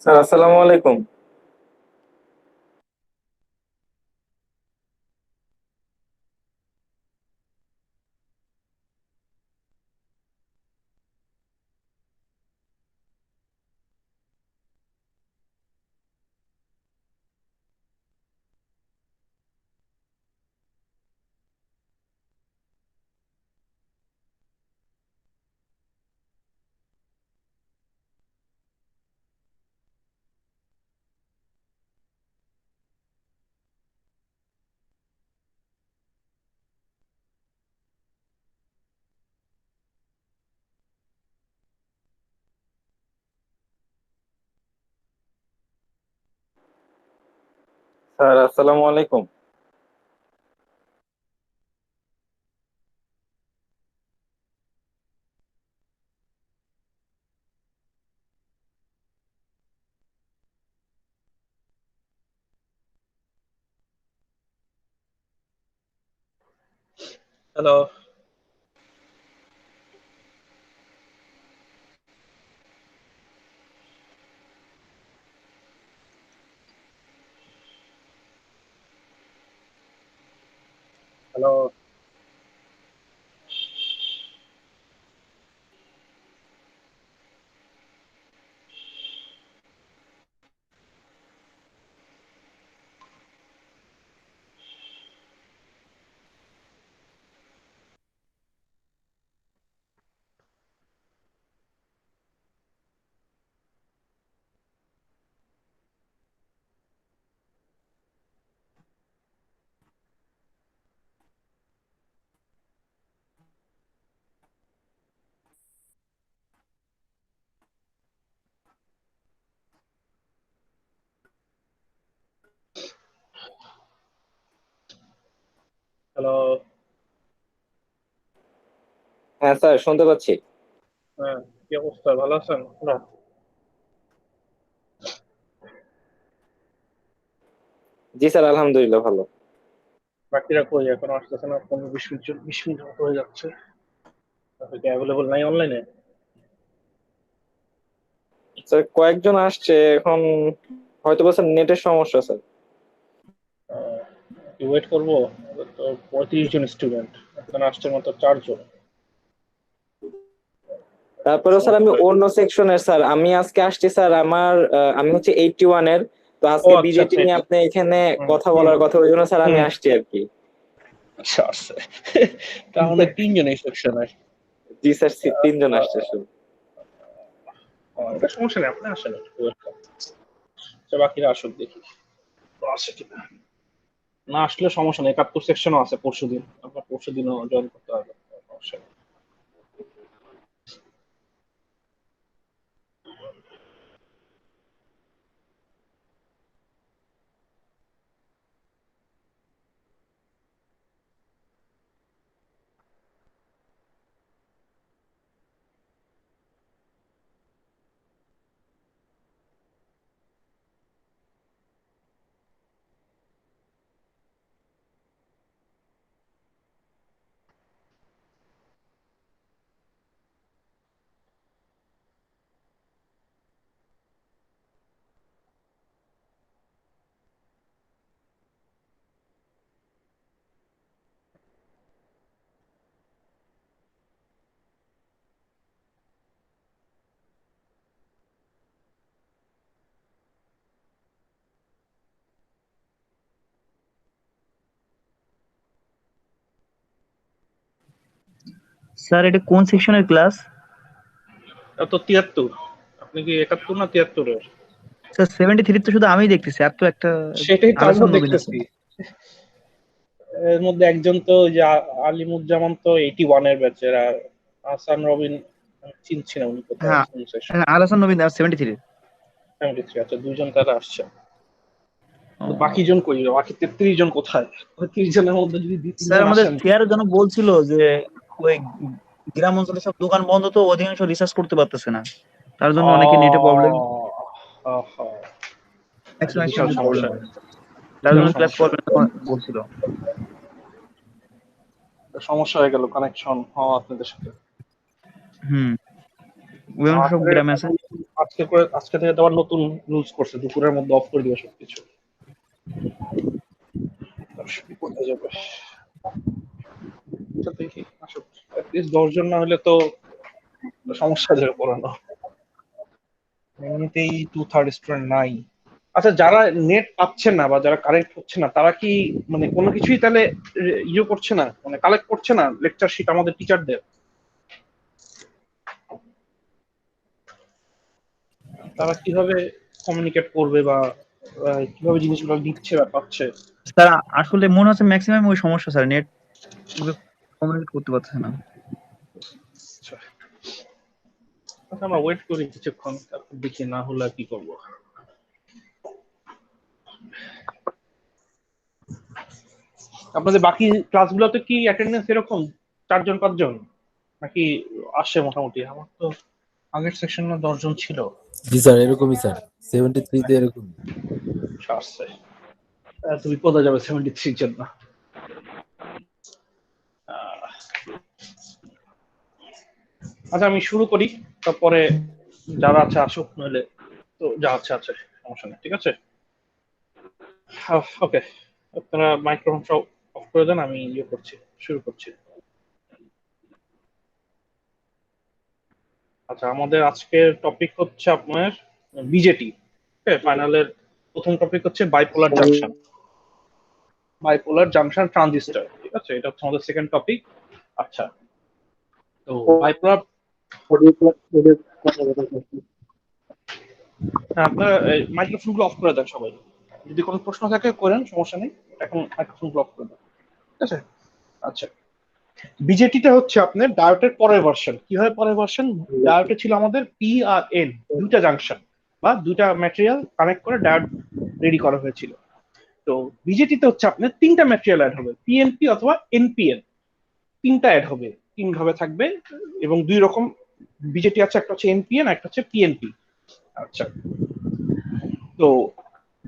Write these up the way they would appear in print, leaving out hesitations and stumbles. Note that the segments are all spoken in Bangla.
স্যার আসসালামু আলাইকুম। স্যার আসসালামু আলাইকুম। Hello, hello, hello. হ্যাঁ স্যার, শুনতে পাচ্ছি। হ্যাঁ, কি অবস্থা? ভালো আছেন? না, জি স্যার, আলহামদুলিল্লাহ ভালো। বাকিরা কই? এখন আসতেছে না, 15-20 মিনিট মতো হয়ে যাচ্ছে। তাহলে কি অ্যাভেলেবল নাই অনলাইনে? স্যার কয়েকজন আসছে এখন, হয়তো বা স্যার নেটের সমস্যা স্যার। কি ওয়েট করবো? আমাদের তো 35 জন স্টুডেন্ট, এখন আসছে মাত্র 4 জন। তারপরেও স্যার আমি সমস্যা। অন্য সেকশনের স্যার, আমি আজকে আসছি স্যার। আমি হচ্ছে 81 এর। তো ও আজকে আচ্ছা বিজেটি আচ্ছা, নিয়ে আপনি এখানে হুম কথা হুম বলার কথা, ওই জন্য স্যার আমি হুম, আসছি আর কি। আচ্ছা আসছে। তার মানে 3 জন এই সেকশনে। জি স্যার, তিনজন আসছে শুধু। এটা সমস্যা নেই, আপনি আসেন একটু wait করেন। আচ্ছা, বাকিরা আসুক দেখি তো আসে কিনা। না আসলে সমস্যা নেই, 71 সেকশনও আছে পরশুদিন, আপনার পরশুদিনও জয়েন করতে হবে, সমস্যা নেই। স্যার এটা কোন সেকশনের ক্লাস? তো 73, আপনি কি 71 না 73-এর? স্যার 73 তো শুধু আমিই দেখতেছি, আর তো একটা সেটাই তো আলাসন আমিও নবীন আছে। দেখতেছি। এর মধ্যে একজন তো ওই যে আলিমুজ্জামান তো 81-এর ব্যাচের, আর আহসান রবিন আমি চিনছি না, উনি কোথায় হ্যাঁ, কোন সেকশন। হ্যাঁ, আলাসন নবীন 73। 73, আচ্ছা দুইজন তারা আসছে। তো বাকি জন কই? বাকি 33 জন কোথায়? 33 জনের মধ্যে যদি দুই স্যার তিনজন আমাদের আসেন। চেয়ার জন্য বলছিল যে ওই গ্রাম অঞ্চলে সব দোকান বন্ধ, তো অধিকাংশ রিসার্চ করতে পারতেছে না, তার জন্য অনেকে নেটে প্রবলেম, ও, ওহো, এটা বিশাল ম্যাক্সিমাম সমস্যা, প্রবলেম, তার বিশাল জন্য ক্লাস সমস্যা। করবে না বলছিল। সমস্যা হয়ে গেল কানেকশন হওয়া আপনাদের সাথে। হুম, অধিকাংশ সব আমাদের গ্রামে আছে। আজকে থেকে তো আবার নতুন রুলস করছে, দুপুরের মধ্যে অফ করে দিবে সবকিছু। কোথায় যাবে দেখি, আসুক। অ্যাটলিস্ট 10 জন না হলে তো সমস্যা যাবে পড়ানো। এমনিতেই 2/3 স্টুডেন্ট নাই। আচ্ছা, যারা নেট পাচ্ছে না বা যারা কারেক্ট হচ্ছে না, তারা কি মানে কোনো কিছুই তাহলে ইয়ে করছে না, মানে কালেক্ট করছে না লেকচার শিট আমাদের টিচারদের? তারা কিভাবে কমিউনিকেট করবে বা কিভাবে জিনিসগুলো দিচ্ছে বা পাচ্ছে? স্যার আসলে মনে হচ্ছে ম্যাক্সিমাম ওই সমস্যা স্যার, নেট কমিউনিকেট করতে পারছে না। আচ্ছা, আমরা ওয়েট করি কিছুক্ষণ, তারপর দেখি, না হলে আর কি করবো। আপনাদের বাকি ক্লাসগুলোতে কি অ্যাটেন্ডেন্স এরকম 4 জন 5 জন নাকি আসে মোটামুটি? আমার তো আগের সেকশনে 10 জন ছিল। জি স্যার, এরকমই স্যার, 73 তে এরকম। আসছে, এত বিপদ হয়ে যাবে 73 জন না। আচ্ছা, আমি শুরু করি, তারপরে যারা আছে আসুক, নইলে তো যা আছে সমস্যা নেই, ঠিক আছে? ওকে, আপনারা মাইক্রোফোন সব অফ করে দেন, আমি ইয়ে করছি, শুরু করছি। আচ্ছা, আমাদের আজকের টপিক হচ্ছে আপনার বিজেটি। ফাইনালের প্রথম টপিক হচ্ছে বাইপোলার জাংশন, ট্রানজিস্টর, ঠিক আছে? এটা হচ্ছে আমাদের সেকেন্ড টপিক। আচ্ছা, তো বাইপোলার, আপনারা মাইক্রোফোন গুলো অফ করে দেন সবাই, যদি কোনো প্রশ্ন থাকে করেন, সমস্যা নেই, এখন মাইক্রোফোন গুলো অফ করে দেন, ঠিক আছে? আচ্ছা, বিজেটিটা হচ্ছে আপনার ডায়োডের পরের ভার্সন। কিভাবে পরের ভার্সন? ডায়োডে ছিল আমাদের পি আর এন, দুইটা জাংশন বা দুইটা ম্যাটেরিয়াল কানেক্ট করে ডায়োড রেডি করা হয়েছিল। তো বিজেটিতে হচ্ছে আপনার তিনটা ম্যাটেরিয়াল অ্যাড হবে, পিএনপি অথবা এনপিএন, তিনটা অ্যাড হবে, তিন ভাবে থাকবে, এবং দুই রকম বিজেটি আছে, একটা হচ্ছে এনপিএন, একটা হচ্ছে পিএনপি। আচ্ছা, তো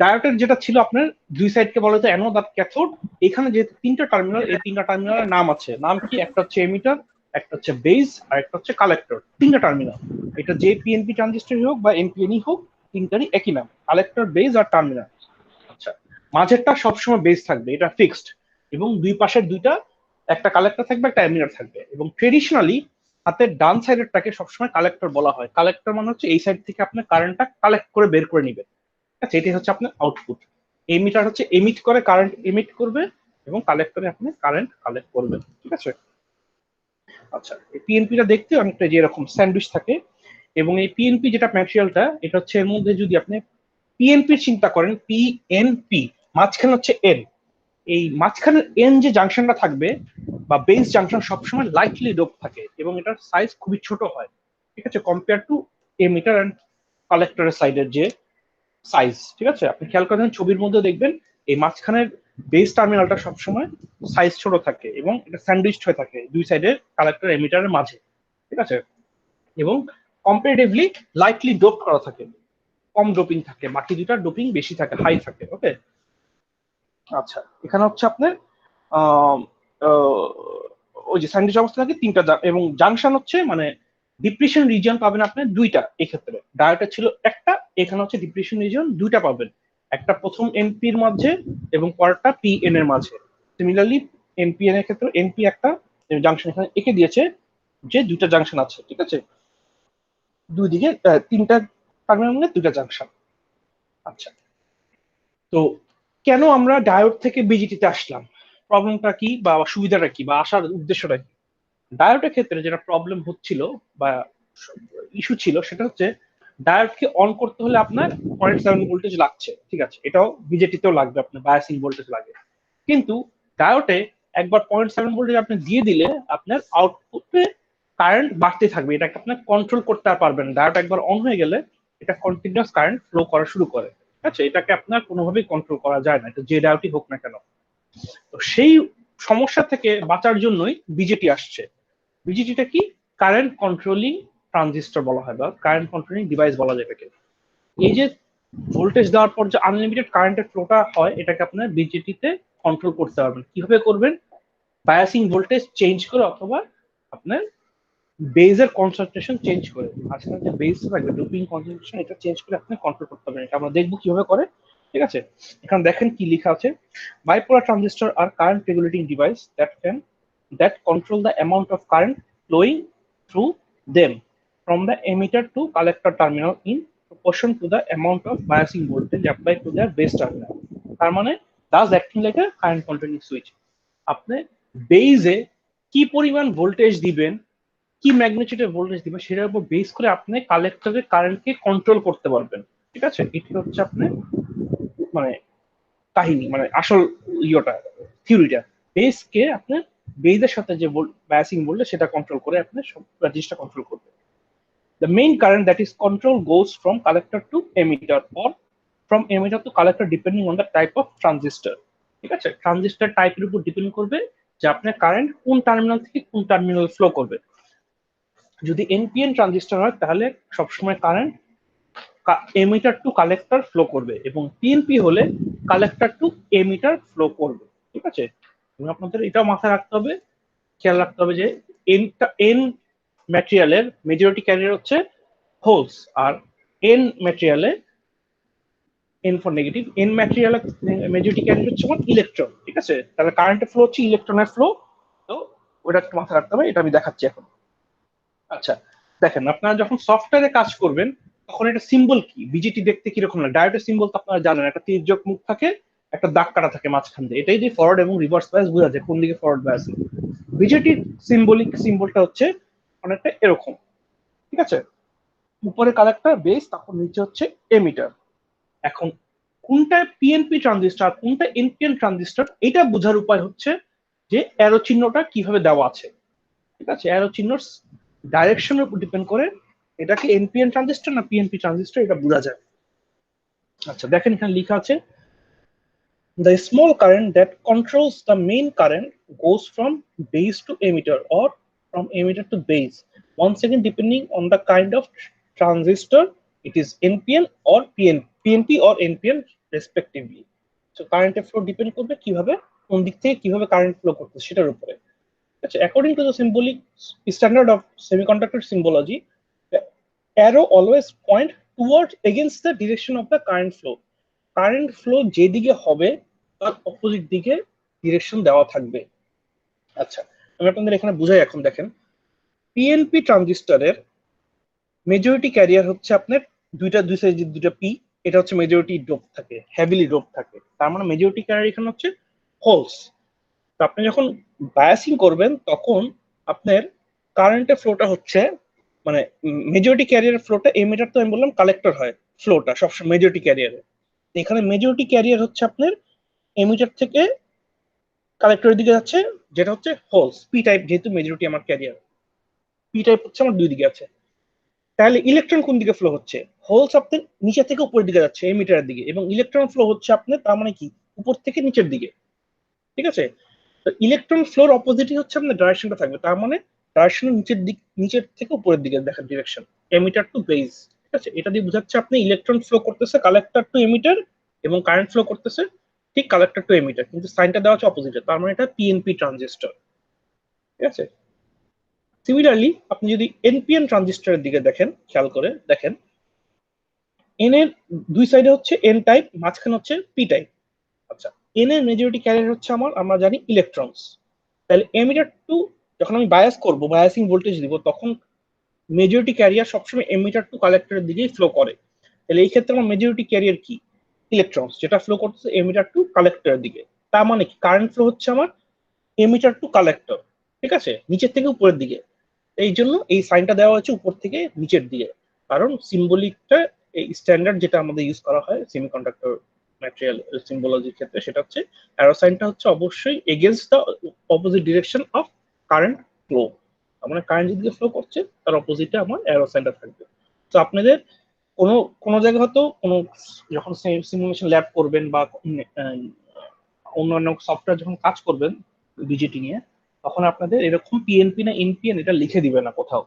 ডায়োডের যেটা ছিল আপনার দুই সাইডকে বলা হতো অ্যানোড আর ক্যাথোড। এখানে যে তিনটা টার্মিনাল, এই তিনটা টার্মিনালের নাম আছে, নাম কি? একটা হচ্ছে এমিটার, একটা হচ্ছে বেস, আর একটা হচ্ছে কালেক্টর। তিনটা টার্মিনাল, এটা যে পিএনপি ট্রানজিস্টর হোক বা এনপিএনই হোক, তিনটারই একই নাম, কালেক্টর, বেস আর টার্মিনাল। আচ্ছা, মাঝেরটা সবসময় বেস থাকবে, এটা ফিক্সড, এবং দুই পাশের দুইটা, একটা কালেক্টর থাকবে, একটা এমিটার থাকবে। এবং ট্রেডিশনালি হাতের ডান সাইডেরটাকে সবসময় কালেক্টর বলা হয়। কালেক্টর মানে হচ্ছে এই সাইড থেকে আপনার কারেন্টটা কালেক্ট করে বের করে নিবে, আচ্ছা, এটাই হচ্ছে আপনার আউটপুট। এমিটার হচ্ছে এমিট করে, কারেন্ট এমিট করবে, এবং কালেক্টরে আপনি কারেন্ট কালেক্ট করবেন, ঠিক আছে? আচ্ছা, এই পিএনপিটা দেখতে অনেকটা যে এরকম স্যান্ডউইচ থাকে, এবং এই পিএনপি যেটা ম্যাটেরিয়ালটা, এটা হচ্ছে এর মধ্যে যদি আপনি পিএনপি চিন্তা করেন, পিএনপি, মাঝখানে হচ্ছে এন, এই মাঝখানের এন যে জাংশনটা থাকবে বা বেস জাংশন, সবসময় লাইটলি ডোপ থাকে, এবং এটার সাইজ খুবই ছোট হয়, ঠিক আছে, কম্পেয়ার টু এমিটার অ্যান্ড কালেক্টরের সাইডের যে সাইজ, ঠিক আছে? আপনি খেয়াল করেন ছবির মধ্যে দেখবেন এই মাঝখানের বেস টার্মিনালটা সবসময় সাইজ ছোট থাকে, এবং এটা স্যান্ডউইচড হয়ে থাকে দুই সাইডের কালেক্টর এমিটারের মাঝে, ঠিক আছে? এবং কম্পারেটিভলি লাইটলি ডোপ করা থাকে, কম ডোপিং থাকে, বাকি দুটার ডোপিং বেশি থাকে, হাই থাকে, ওকে? আচ্ছা, এখানে হচ্ছে আপনার আহ, আহ, ওই যে স্যান্ডউইচ অবস্থা থাকে তিনটা, এবং জাংশন হচ্ছে মানে ডিপ্রেশন রিজিয়ন পাবেন আপনি দুইটা। এক্ষেত্রে ডায়োডে ছিল একটা, এখানে হচ্ছে ডিপ্রেশন রিজিয়ন দুইটা পাবেন, একটা প্রথম এনপির মাঝে এবং পরেরটা পিএন এর মাঝে। সিমিলারলি এনপিএন এর ক্ষেত্রে এনপি একটা জাংশন এখানে এঁকে দিয়েছে, যে দুইটা জাংশন আছে, ঠিক আছে, দুই দিকে তিনটা টার্মিনাল মানে দুইটা জাংশন। আচ্ছা, তো কেন আমরা ডায়োড থেকে বিজিটিতে আসলাম? প্রবলেমটা কি বা সুবিধাটা কি বা আসার উদ্দেশ্যটা কি? ডায়োডের ক্ষেত্রে যেটা প্রবলেম হচ্ছিল বা ইস্যু ছিল, সেটা হচ্ছে ডায়োডকে অন করতে হলে আপনার 0.7 ভোল্টেজ লাগছে, ঠিক আছে, এটাও বিজেটিতেও লাগবে, আপনার বায়াসিং ভোল্টেজ লাগে। কিন্তু ডায়োডে একবার 0.7 ভোল্টেজ আপনি দিয়ে দিলে আপনার আউটপুটে কারেন্ট বাড়তে থাকবে, এটাকে আপনার কন্ট্রোল করতে আর পারবেন। ডায়োড একবার অন হয়ে গেলে এটা কন্টিনিউয়াস কারেন্ট ফ্লো করা শুরু করে, ঠিক আছে, এটাকে আপনার কোনোভাবেই কন্ট্রোল করা যায় না, এটা যে ডায়োডই হোক না কেন। তো সেই সমস্যা থেকে বাঁচার জন্যই বিজেটি আসছে। বিজেটিটা কি? কারেন্ট কন্ট্রোলিং ট্রানজিস্টর বলা হয়, বা কারেন্ট কন্ট্রোলিং ডিভাইস বলা যায় এটাকে। এই যে ভোল্টেজ দেওয়ার পর যে আনলিমিটেড কারেন্টের ফ্লোটা হয়, এটাকে আপনার বিজেটিতে কন্ট্রোল করতে পারবেন। কিভাবে করবেন? বায়াসিং ভোল্টেজ চেঞ্জ করে, অথবা আপনার বেজের কনসেন্ট্রেশন চেঞ্জ করে, মাঝখানে যে বেস থাকবে ডোপিং কনসেন্ট্রেশন এটা চেঞ্জ করে আপনি কন্ট্রোল করতে পারবেন। এটা আমরা দেখবো কিভাবে করে। ঠিক আছে, এখানে দেখেন কি লেখা আছে, বাইপোলার ট্রানজিস্টর আর current regulating device that control the amount of current flowing through them from the emitter to collector terminal in proportion to the amount of biasing voltage applied to their base terminal। তার মানে does acting like a current controlling switch। আপনি বেজে কি পরিমাণ ভোল্টেজ দিবেন, কি ম্যাগনিটিউডের ভোল্টেজ দিবেন সেটার উপর বেস করে আপনি কালেক্টরের কারেন্টকে কন্ট্রোল করতে পারবেন। ঠিক আছে, এটি হচ্ছে আপনি মানে কাহিনী, মানে আসল ইয়েটা, থিওরিটা। বেসকে আপনি বেজের সাথে যে বায়াসিং বললে সেটা কন্ট্রোল করে আপনি সব জিনিসটা কন্ট্রোল করবে। The main current that is control goes from collector to emitter or from emitter to collector depending on the type of transistor। ঠিক আছে, ট্রানজিস্টর টাইপের উপর ডিপেন্ড করবে যে আপনার কারেন্ট কোন টার্মিনাল থেকে কোন টার্মিনাল ফ্লো করবে। যদি এনপিএন ট্রানজিস্টর হয় তাহলে সবসময় current emitter to collector flow করবে, এবং পিএনপি হলে কালেক্টর টু এমিটার ফ্লো করবে। ঠিক আছে, এবং আপনাদের এটাও মাথায় রাখতে হবে, খেয়াল রাখতে হবে যে এন ম্যাটেরিয়ালের মেজরিটি ক্যারিয়ার হচ্ছে হোলস, আর এন ম্যাটেরিয়ালে N for negative, N material majority carrier হচ্ছে ইলেকট্রন। ঠিক আছে, তাহলে কারেন্টের ফ্লো হচ্ছে ইলেকট্রনের ফ্লো। তো ওটা একটু মাথায় রাখতে হবে, এটা আমি দেখাচ্ছি এখন। আচ্ছা দেখেন, আপনারা যখন সফটওয়্যারে কাজ করবেন তখন এটা সিম্বল কি, বিজেটি দেখতে কিরকম লাগে, ডায়োডের সিম্বল তো আপনারা জানেন, একটা তির্যক মুখ থাকে, একটা দাগ কাটা থাকে মাঝখান দিয়ে, এটাই যে ফরওয়ার্ড এবং রিভার্স বায়াস বোঝা যায় কোন দিকে ফরওয়ার্ড বায়াস। বিজেটির সিম্বলিক সিম্বলটা হচ্ছে অনেকটা এরকম। ঠিক আছে, উপরে কালেক্টর বেস, তারপর নিচে হচ্ছে এমিটার। এখন কোনটা পিএনপি ট্রানজিস্টর কোনটা এনপিএন ট্রানজিস্টর এটা বোঝার উপায় হচ্ছে যে অ্যারো চিহ্নটা কিভাবে দেওয়া আছে। ঠিক আছে, অ্যারো চিহ্ন ডাইরেকশনের উপর ডিপেন্ড করে এটাকে এনপিএন ট্রানজিস্টর না পিএনপি ট্রানজিস্টর এটা বোঝা যায়। আচ্ছা দেখেন এখানে লেখা আছে, the small current that controls the main current goes from base to emitter or from emitter to base, once again depending on the kind of transistor, it is npn or pnp or npn respectively। so current flow depend করবে কিভাবে, কোন দিক থেকে কিভাবে কারেন্ট ফ্লো করতেছে সেটার উপরে। According to the symbolic standard of semiconductor symbology, the arrow always point towards against the direction of the current flow। Current flow যেদিকে হবে তার অপোজিট দিকে ডিরেকশন দেওয়া থাকবে। আচ্ছা আমি আপনাদের এখানে বুঝাই, এখন দেখেন পিএনপি ট্রানজিস্টরের মেজরিটি ক্যারিয়ার হচ্ছে আপনার দুই সাইডে দুইটা পি, এটা হচ্ছে মেজরিটি ডোপ থাকে, হেভিলি ডোপ থাকে, তার মানে মেজরিটি ক্যারিয়ার এখানে হচ্ছে হোলস। তো আপনি যখন বায়াসিং করবেন তখন আপনার কারেন্টের ফ্লোটা হচ্ছে মানে মেজরিটি ক্যারিয়ার ফ্লোটা এমিটার তো আমি বললাম কালেক্টর হয়, ফ্লোটা সবসময় মেজরিটি ক্যারিয়ারে। এখানে মেজরিটি ক্যারিয়ার হচ্ছে আপনার এমিটার থেকে কালেক্টরের দিকে যাচ্ছে, যেটা হচ্ছে হোলস পি টাইপ, যেহেতু মেজরিটি আমার ক্যারিয়ার পি টাইপ হচ্ছে আমার দুই দিকে আছে। তাহলে ইলেকট্রন কোন দিকে ফ্লো হচ্ছে, হোলস আপনার নিচে থেকে উপরের দিকে যাচ্ছে এমিটারের দিকে, এবং ইলেকট্রন ফ্লো হচ্ছে আপনার তার মানে কি উপর থেকে নিচের দিকে। ঠিক আছে, ইলেকট্রন ফ্লোর অপোজিটই হচ্ছে আপনার ডাইরেকশনটা থাকবে, তার মানে ডাইরেকশন নিচের দিক, নিচের থেকে উপরের দিকে দেখার ডিরেকশন, এমিটার টু বেস। ঠিক আছে, এটা দিয়ে বোঝাচ্ছে আপনি ইলেকট্রন ফ্লো করতেছে কালেক্টর টু এমিটার এবং কারেন্ট ফ্লো করতেছে ঠিক কালেক্টর টু এমিটার, কিন্তু সাইনটা দেওয়া আছে অপোজিটে, তার মানে এটা পিএনপি ট্রানজিস্টর। ঠিক আছে, সিমিলারলি আপনি যদি এনপিএন ট্রানজিস্টরের দিকে দেখেন, খেয়াল করে দেখেন, এন এর দুই সাইডে হচ্ছে এন টাইপ, মাঝখানে হচ্ছে পি টাইপ। আচ্ছা এন এর মেজরিটি ক্যারিয়ার হচ্ছে আমরা জানি ইলেকট্রনস। তাহলে এমিটার টু যখন আমি বায়াস করব, বায়াসিং ভোল্টেজ দিব, তখন মেজরিটি ক্যারিয়ার সবসময় এমিটার টু কালেক্টরের দিকেই ফ্লো করে। তাহলে এই ক্ষেত্রে আমার মেজরিটি ক্যারিয়ার কি, ইলেকট্রনস, যেটা ফ্লো করতেছে এমিটার টু কালেক্টরের দিকে। তার মানে কি কারেন্ট ফ্লো হচ্ছে আমার এমিটার টু কালেক্টর। ঠিক আছে, নিচের থেকে উপরের দিকে, এই জন্য এই সাইনটা দেওয়া হচ্ছে উপর থেকে নিচের দিকে, কারণ সিম্বলিকটা এই স্ট্যান্ডার্ড যেটা আমাদের ইউজ করা হয় সেমিকন্ডাক্টর ম্যাটেরিয়াল সিম্বলজির ক্ষেত্রে, সেটা হচ্ছে অ্যারো সাইনটা হচ্ছে অবশ্যই against the opposite direction of current flow. মানে কারেন্ট যেদিকে ফ্লো করছে তার অপোজিটে আমার অ্যারো সাইনটা থাকবে। তো আপনাদের কোনো কোনো জায়গায় হয়তো কোনো যখন সিমুলেশন ল্যাব করবেন বা অন্যান্য সফটওয়্যার যখন কাজ করবেন বিজেটি নিয়ে, তখন আপনাদের এরকম পিএনপি না এনপিএন এটা লিখে দিবে না কোথাও,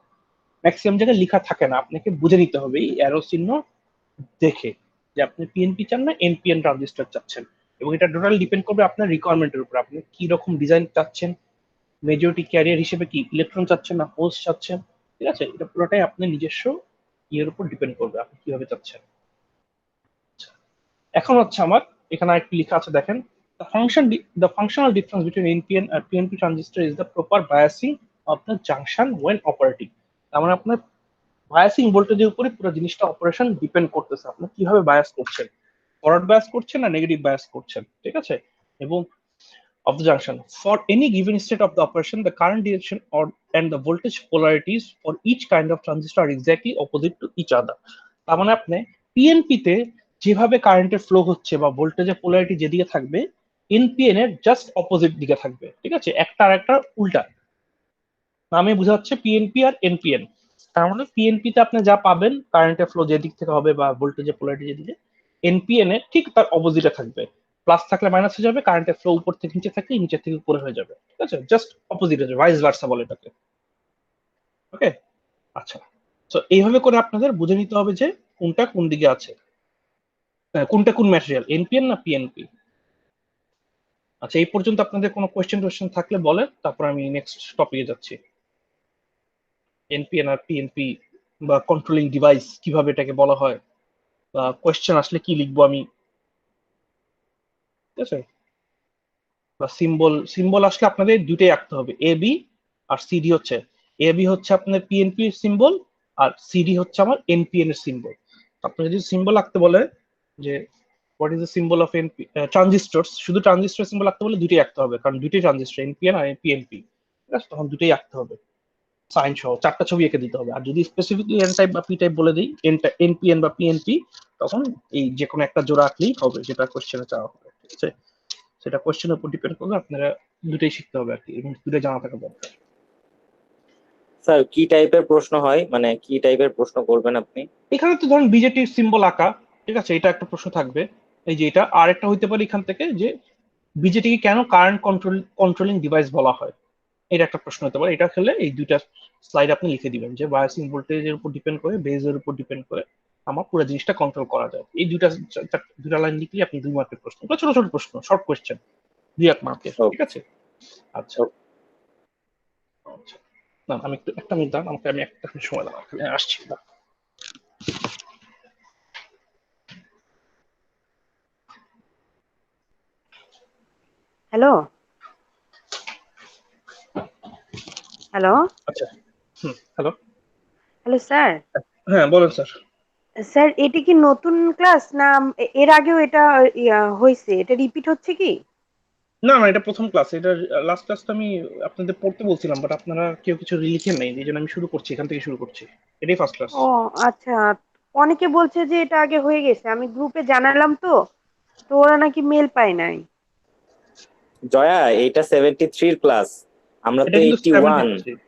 ম্যাক্সিমাম জায়গায় লেখা থাকে না, আপনাকে বুঝে নিতে হবে এই অ্যারো চিহ্ন দেখে যে আপনি পিএনপি চান না এনপিএন ট্রানজিস্টর চাচ্ছেন। এবং এটা টোটাল ডিপেন্ড করবে আপনার রিকোয়ারমেন্টের উপর, আপনি কি রকম ডিজাইন চাচ্ছেন, মেজরিটি ক্যারিয়ার হিসেবে কি ইলেকট্রন চাচ্ছেন না হোলস চাচ্ছেন, ঠিক আছে, এটা পুরোটাই আপনার নিজস্ব ইয়ের উপর ডিপেন্ড করবে আপনি কিভাবে চাচ্ছেন। আচ্ছা, এখন হচ্ছে আমার এখানে একটু লেখা আছে দেখেন, the functional difference between NPN and PNP transistor is the proper biasing of the junction when operating। তার মানে আপনার বায়াসিং ভোল্টেজের উপরে পুরো জিনিসটা অপারেশন ডিপেন্ড করতেছে আপনি কিভাবে বায়াস করছেন, ফরওয়ার্ড বায়াস করছেন না নেগেটিভ বায়াস করছেন, ঠিক আছে। এবং of the junction for any given state of the operation, the current direction or and the voltage polarities for each kind of transistor are exactly opposite to each other। তার মানে আপনি পিএনপি তে যেভাবে কারেন্টের ফ্লো হচ্ছে বা ভোল্টেজের পোলারিটি যেদিকে থাকবে, এনপিএন এর জাস্ট অপোজিট দিকে থাকবে, ঠিক আছে, একটা আর একটা উল্টা। নামে বোঝা যাচ্ছে পিএনপি আর এনপিএন। তার মানে পিএনপি তে আপনি যা পাবেন কারেন্টের ফ্লো যেদিক থেকে হবে বা ভোল্টেজের পোলারিটি যেদিকে, এনপিএন এর ঠিক তার অপোজিটে থাকবে। প্লাস থাকলে মাইনাস হয়ে যাবে, কারেন্টের ফ্লো উপর থেকে নিচে থাকলে নিচে থেকে উপরে হয়ে যাবে, ঠিক আছে, জাস্ট অপোজিট হয়ে যাবে, ভাইস ভার্সা বলে এটাকে। ওকে, আচ্ছা, তো এইভাবে করে আপনাদের বুঝে নিতে হবে যে কোনটা কোন দিকে আছে, কোনটা কোন ম্যাটেরিয়াল, এনপিএন না পিএনপি। আচ্ছা, এই পর্যন্ত আপনাদের কোনো কোয়েশ্চেন থাকলে বলেন, তারপর আমি নেক্সট টপিকে যাচ্ছি। এনপিএন আর পিএনপি বা কন্ট্রোলিং ডিভাইস কিভাবে এটাকে বলা হয়, বা কোয়েশ্চেন আসলে কি লিখবো আমি, ঠিক আছে, বা সিম্বল আসলে আপনাদের দুইটাই আঁকতে হবে, এ বি আর সিডি হচ্ছে, এ বি হচ্ছে আপনার পিএনপি এর সিম্বল আর সিডি হচ্ছে আমার এনপিএন এর সিম্বল। আপনি যদি সিম্বল আঁকতে বলে যে what is the symbol of NP transistors, শুধু ট্রানজিস্টর সিম্বল আঁকতে বলে দুইটাই আঁকতে হবে, কারণ দুইটাই ট্রানজিস্টর, এনপিএন আর পিএনপি, ঠিক আছে, তখন দুইটাই আঁকতে হবে, সাইন সহ 4টা ছবি এঁকে দিতে হবে। আর যদি স্পেসিফিকলি এন টাইপ বা পি টাইপ বলে দিই, এনপিএন বা পিএনপি, তখন এই যে কোনো একটা জোড়া আঁকলেই হবে যেটা কোশ্চেনে চাওয়া হবে, ঠিক আছে। সেটা কোশ্চেনের উপর ডিপেন্ড করবে, আপনারা দুটোই শিখতে হবে আর কি, এবং দুটোই জানা থাকা দরকার। স্যার কি টাইপের প্রশ্ন হয়, মানে কি টাইপের প্রশ্ন করবেন আপনি? এখানে তো ধরুন বিজেটির সিম্বল আঁকা, ঠিক আছে, এটা একটা প্রশ্ন থাকবে, এই যে এটা। আর একটা হইতে পারে এখান থেকে যে বিজেটিকে কেন কারেন্ট কন্ট্রোলিং ডিভাইস বলা হয়, এটা একটা প্রশ্ন হতে পারে। এটা খেলে এই দুইটা স্লাইড আপনি লিখে দিবেন যে বায়াসিং ভোল্টেজের উপর ডিপেন্ড করে, বেজের উপর ডিপেন্ড করে আমার পুরো জিনিসটা কন্ট্রোল করা যায়। এই দুটা লাইন লিখলে আপনি 2 মার্কের প্রশ্ন, ছোট ছোট প্রশ্ন, শর্ট কোয়েশ্চেন, 2-1 মার্কের, ঠিক আছে। আচ্ছা, আচ্ছা, না আমি একটু একটা মিনিট দাঁড়ান, আমি একটা সময় দাঁড়ান, আমি আসছি। হ্যালো হ্যালো আচ্ছা, হ্যালো, হ্যালো স্যার। হ্যাঁ বলেন স্যার। স্যার এটি কি নতুন ক্লাস না এর আগেও এটা হয়েছে, এটা রিপিট হচ্ছে কি? না না, এটা প্রথম ক্লাস, এটা লাস্ট ক্লাসটা আমি আপনাদের পড়তে বলছিলাম, বাট আপনারা কেউ কিছু লিখেন নাই, এই জন্য আমি শুরু করছি, এখান থেকে শুরু করছি, এটাই ফার্স্ট ক্লাস। ও আচ্ছা, অনেকে বলছে যে এটা আগে হয়ে গেছে, আমি গ্রুপে জানালাম তো তো ওরা নাকি মেল পায় নাই। জয়া, এইটা 73 ক্লাস, আমরা এটা তো কিন্তু 81। 73।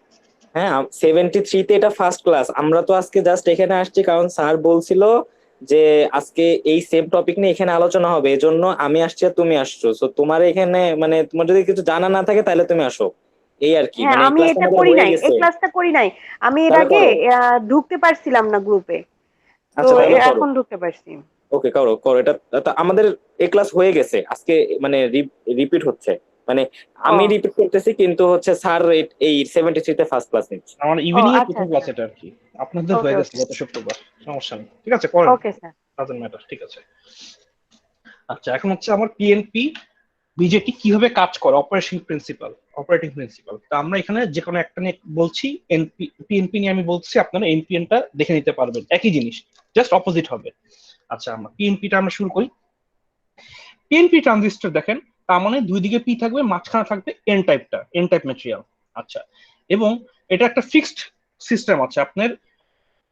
হ্যাঁ, 73 তে এটা ফার্স্ট ক্লাস। আমরা তো আজকে জাস্ট এখানে আসছি কারণ স্যার বলছিল যে আজকে এই সেম টপিক নিয়ে এখানে আলোচনা হবে, এজন্য আমি আসছি আর তুমি আসছো। সো তোমার এখানে মানে তোমার যদি কিছু জানা না থাকে তাহলে তুমি আসো, এই আর কি। হ্যাঁ, মানে এই আমি ক্লাসটা এটা আমাদের করি হয়ে নাই, গেছে। এই ক্লাসটা করি নাই। আমি এর তাহলে আগে করো। ঢুকতে পারছিলাম না গ্রুপে, তো আচ্ছা, তাহলে করো। এখন ঢুকতে পারছি। ওকে, করো করো এটা। আমাদের এই ক্লাস হয়ে গেছে আজকে, মানে রিপিট হচ্ছে, মানে ও আমি রিপিট করতেছি কিন্তু হচ্ছে স্যার এই 73 তে ফার্স্ট ক্লাস নিচ্ছে। আমার ও ইভিনিং এর আচ্ছা প্রথম আচ্ছা, ক্লাস এটা আর কি, আপনাদের ওকে হয়ে গেছে ওকে গত শুক্রবার, সমস্যা নেই, ঠিক আছে, করেন, ওকে স্যার। ডাজন্ট ম্যাটার, ঠিক আছে। আচ্ছা, এখন হচ্ছে আমার পিএনপি বিজেটি কিভাবে কাজ করে, অপারেটিং প্রিন্সিপাল। তো আমরা এখানে যে কোনো একটা নিয়ে বলছি, পিএনপি নিয়ে আমি বলছি, আপনারা এনপিএন টা দেখে নিতে পারবেন, একই জিনিস, জাস্ট অপোজিট হবে। আচ্ছা, আমরা পিএনপিটা আমরা শুরু করি। পিএনপি ট্রানজিস্টর দেখেন, তার মানে দুই দিকে পি থাকবে, মাঝখানে থাকবে এন টাইপ ম্যাটেরিয়াল। আচ্ছা, এবং এটা একটা ফিক্সড সিস্টেম আছে, আপনার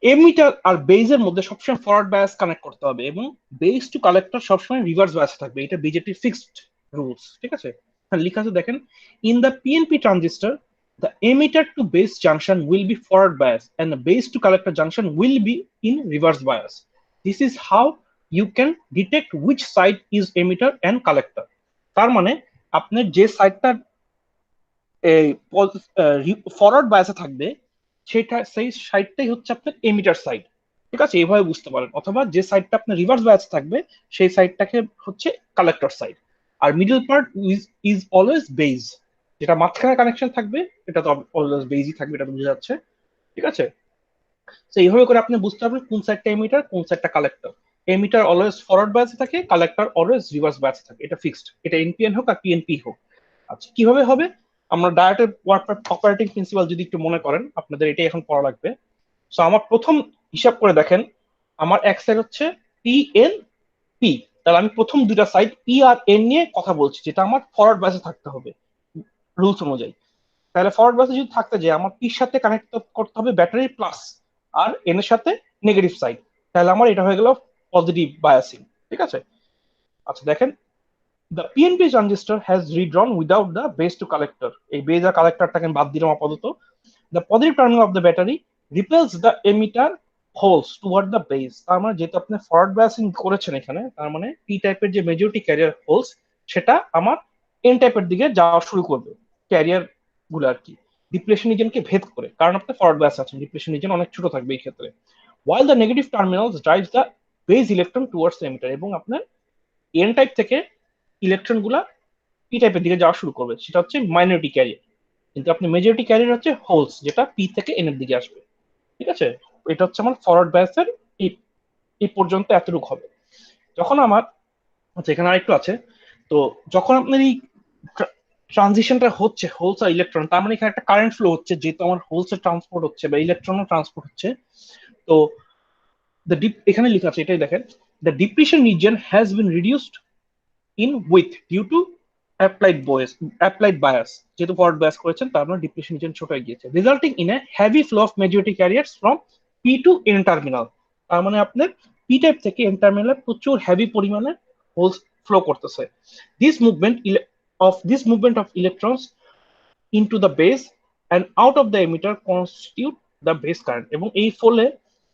এমিটার আর বেজের মধ্যে সবসময় ফরওয়ার্ড বায়াস কানেক্ট করতে হবে, এবং বেস টু কালেক্টর সবসময় রিভার্স বায়াস থাকবে, এটা বিজেটি ফিক্সড রুলস, ঠিক আছে। হ্যাঁ, লেখা আছে দেখেন, in the PNP transistor the emitter to base junction will be forward bias and the base to collector junction will be in reverse bias. This is how you can detect which side is emitter and collector. তার মানে আপনার যে সাইডটা ফরওয়ার্ড বায়াসে থাকবে, সেটা সেই সাইডটাই হচ্ছে আপনার এমিটার সাইড, ঠিক আছে, এইভাবে বুঝতে পারেন। অথবা যে সাইডটা আপনার রিভার্স বায়াস থাকবে সেই সাইডটাকে হচ্ছে কালেক্টর সাইড। আর middle part is always base, যেটা মাঝখানে কানেকশন থাকবে এটা তো অলওয়েজ বেজই থাকবে, এটা তো বোঝা যাচ্ছে। ঠিক আছে? তো এইভাবে করে আপনি বুঝতে পারবেন কোন সাইডটা এমিটার, কোন সাইডটা কালেক্টর। এমিটার অলওয়েজ ফরওয়ার্ড বায়াসে থাকে, কালেক্টর অলওয়েজ রিভার্স বায়াসে থাকে, এটা ফিক্সড, এটা এনপিএন হোক আর পিএনপি হোক। আচ্ছা, কিভাবে হবে? আমরা ডায়োডের অপারেটিং প্রিন্সিপাল যদি একটু মনে করেন, আপনাদের এটাই এখন পড়া লাগবে। সো আমার প্রথম হিসাব করে দেখেন, আমার এক সাইড হচ্ছে পি এন পি, তাহলে আমি প্রথম দুটা সাইড পি আর এন নিয়ে কথা বলছি, যেটা আমার ফরওয়ার্ড বায়াসে থাকতে হবে রুলস অনুযায়ী। তাহলে ফরওয়ার্ড বায়াসে যদি থাকতে যায়, আমার পির সাথে কানেক্ট করতে হবে ব্যাটারি প্লাস, আর এন এর সাথে নেগেটিভ সাইড, তাহলে আমার এটা হয়ে গেল পজিটিভ বায়াসিং। ঠিক আছে? আচ্ছা দেখেন, the PNP transistor has redrawn without the base to collector, এই বেজ আর কালেক্টরটাকে বাদ দিলাম আপাতত। the positive terminal of the battery repels the emitter holes toward the base, তার মানে যেহেতু আপনি ফরওয়ার্ড বায়াসিং করেছেন এখানে, তার মানে পি টাইপের যে মেজরিটি ক্যারিয়ার হোলস, সেটা আমার এন টাইপের দিকে যাওয়া শুরু করবে, ক্যারিয়ার গুলো আর কি, ডিপ্লেশন রিজনকে ভেদ করে, কারণ আপনি ফরওয়ার্ড বায়াস আছেন, ডিপ্লেশন রিজন অনেক ছোট থাকবে এই ক্ষেত্রে। while the negative terminals drives the base electron towards the emitter, এবং আপনার এন টাইপ থেকে ইলেকট্রন গুলা পি টাইপের দিকে যাওয়া শুরু করবে, সেটা হচ্ছে মাইনরিটি ক্যারিয়ার। কিন্তু আপনি মেজরিটি ক্যারিয়ার হচ্ছে হোলস, যেটা পি থেকে এন এর দিকে আসবে। ঠিক আছে? এটা হচ্ছে আমার ফরওয়ার্ড বায়াসের এই পর্যন্ত এতটুকু হবে। যখন আমার, আচ্ছা এখানে আরেকটু আছে, তো যখন আপনার এই ট্রানজিশনটা হচ্ছে হোলস আর ইলেকট্রন, তার মানে এখানে একটা কারেন্ট ফ্লো হচ্ছে, যেহেতু আমার হোলস এর ট্রান্সপোর্ট হচ্ছে বা ইলেকট্রনও ট্রান্সপোর্ট হচ্ছে। তো এখানে লেখা আছে, এটাই দেখেন, the depression region has been reduced in width due to applied bias, যেহেতু ফরওয়ার্ড বায়াস করেছেন, তার মানে ডিপ্লেশন রিজন ছোট হয়ে গিয়েছে, resulting in a heavy flow of majority carriers from P to N terminal. তার মানে আপনার পি টাইপ থেকে এন টার্মিনালে প্রচুর হেভি পরিমাণে হোলস ফ্লো করতেছে। This movement of electrons into the base and out of the emitter constitute the base current, এবং এই ফলে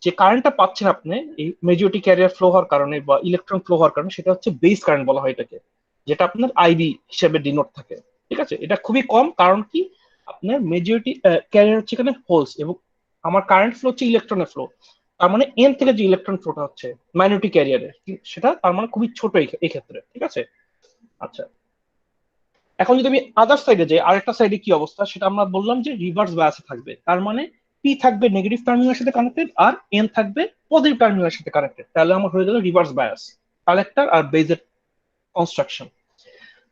যে কারেন্টটা পাচ্ছেন আপনি এই মেজরিটি ক্যারিয়ার ফ্লো হওয়ার কারণে বা ইলেকট্রন ফ্লো হওয়ার কারণে, সেটা হচ্ছে বেস কারেন্ট বলা হয় এটাকে, যেটা আপনার আইবি হিসেবে ডিনোট থাকে। ঠিক আছে? এটা খুবই কম, কারণ কি আপনার মেজরিটি ক্যারিয়ার হচ্ছে এখানে হোলস, এবং আমার কারেন্ট ফ্লো হচ্ছে ইলেকট্রনের ফ্লো, তার মানে এন থেকে যে ইলেকট্রন ফ্লোটা হচ্ছে মাইনরিটি ক্যারিয়ারে, সেটা তার মানে খুবই ছোট এই ক্ষেত্রে। ঠিক আছে? আচ্ছা, এখন যদি আমি আদার সাইডে যাই, আরেকটা সাইডে কি অবস্থা সেটা আমরা বললাম যে রিভার্স বায়াসে থাকবে, তার মানে পি থাকবে নেগেটিভ টার্মিনালের সাথে কানেক্টেড আর এন থাকবে পজিটিভ টার্মিনালের সাথে কানেক্টেড, তাহলে আমার হয়ে গেল রিভার্স বায়াস, কালেক্টর আর বেজের construction.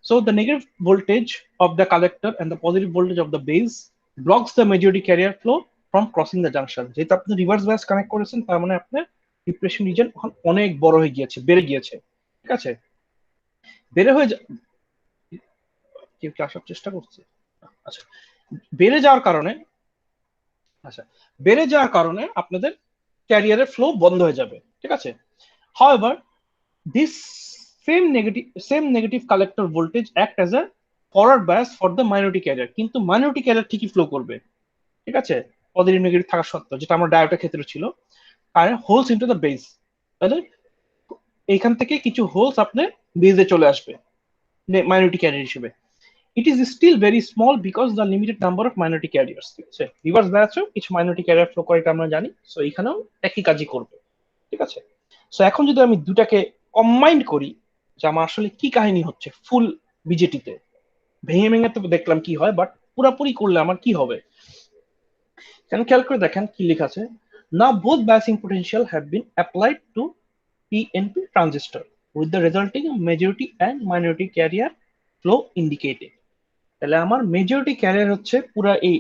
So the negative voltage of the collector and the positive voltage of the base blocks the majority carrier flow from crossing the junction. যেহেতু আপনি রিভার্স বায়াস কানেক্ট করেছেন, তার মানে আপনার ডিপ্রেশন রিজন অনেক বড় হয়ে গিয়েছে, বেড়ে গিয়েছে। ঠিক আছে? বেড়ে হয়ে কেউ কি আসার চেষ্টা করছে? আচ্ছা, বেড়ে যাওয়ার কারণে, আচ্ছা বেড়ে যাওয়ার কারণে আপনাদের ক্যারিয়ারের ফ্লো বন্ধ হয়ে যাবে। ঠিক আছে? However, this same negative collector voltage act as a forward bias for the minority carrier, কিন্তু মাইনরিটি ক্যারিয়ার ঠিকই ফ্লো করবে। ঠিক আছে? পজিটিভ নেগেটিভ থাকা সত্ত্বেও, যেটা আমার ডায়োডের ক্ষেত্রে ছিল, কারণ হোলস ইনটু দ্য বেস, তাহলে এইখান থেকে কিছু হোলস আপনার বেজে চলে আসবে মাইনরিটি ক্যারিয়ার হিসেবে। It is still very small because the limited number of minority carriers. ঠিক আছে? রিভার্স বায়াসও কিছু মাইনরিটি ক্যারিয়ার ফ্লো করে, এটা আমরা জানি। সো এখানেও একই কাজই করবে। ঠিক আছে? সো এখন যদি আমি দুটাকে কম্বাইন্ড করি, যে আমার আসলে কি কাহিনী হচ্ছে ফুল বিজেটিতে, ভেঙে ভেঙে তো দেখলাম কি হয়, বাট পুরাপুরি করলে আমার কি হবে, এখানে খেয়াল করে দেখেন কি লেখা আছে। Now both biasing potential have been applied to PNP transistor with the resulting majority and minority carrier flow indicated. তাহলে আমার মেজরিটি ক্যারিয়ার হচ্ছে পুরা এই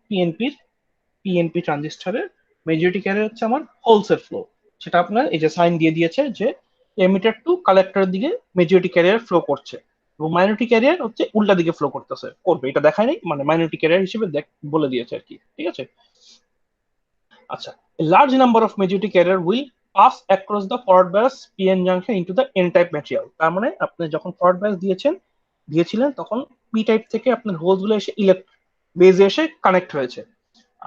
পিএনপি ট্রানজিস্টরের মেজরিটি ক্যারিয়ার হচ্ছে আমার হোলসের ফ্লো, সেটা আপনার এই যে সাইন দিয়ে দিয়েছে যে এমিটার টু কালেক্টরের দিকে মেজরিটি ক্যারিয়ার ফ্লো করছে, এবং মাইনরিটি ক্যারিয়ার হচ্ছে উল্টা দিকে ফ্লো করবে, এটা দেখায় নাই, মানে মাইনরিটি ক্যারিয়ার হিসেবে বলে দিয়েছে আর কি। ঠিক আছে? আচ্ছা, a large number of majority carrier will pass across the forward bias PN junction into the N type material, তার মানে আপনি যখন ফরওয়ার্ড বায়াস দিয়েছিলেন তখন পি টাইপ থেকে আপনার হোলস গুলো এসে বেজে এসে কানেক্ট হয়েছে।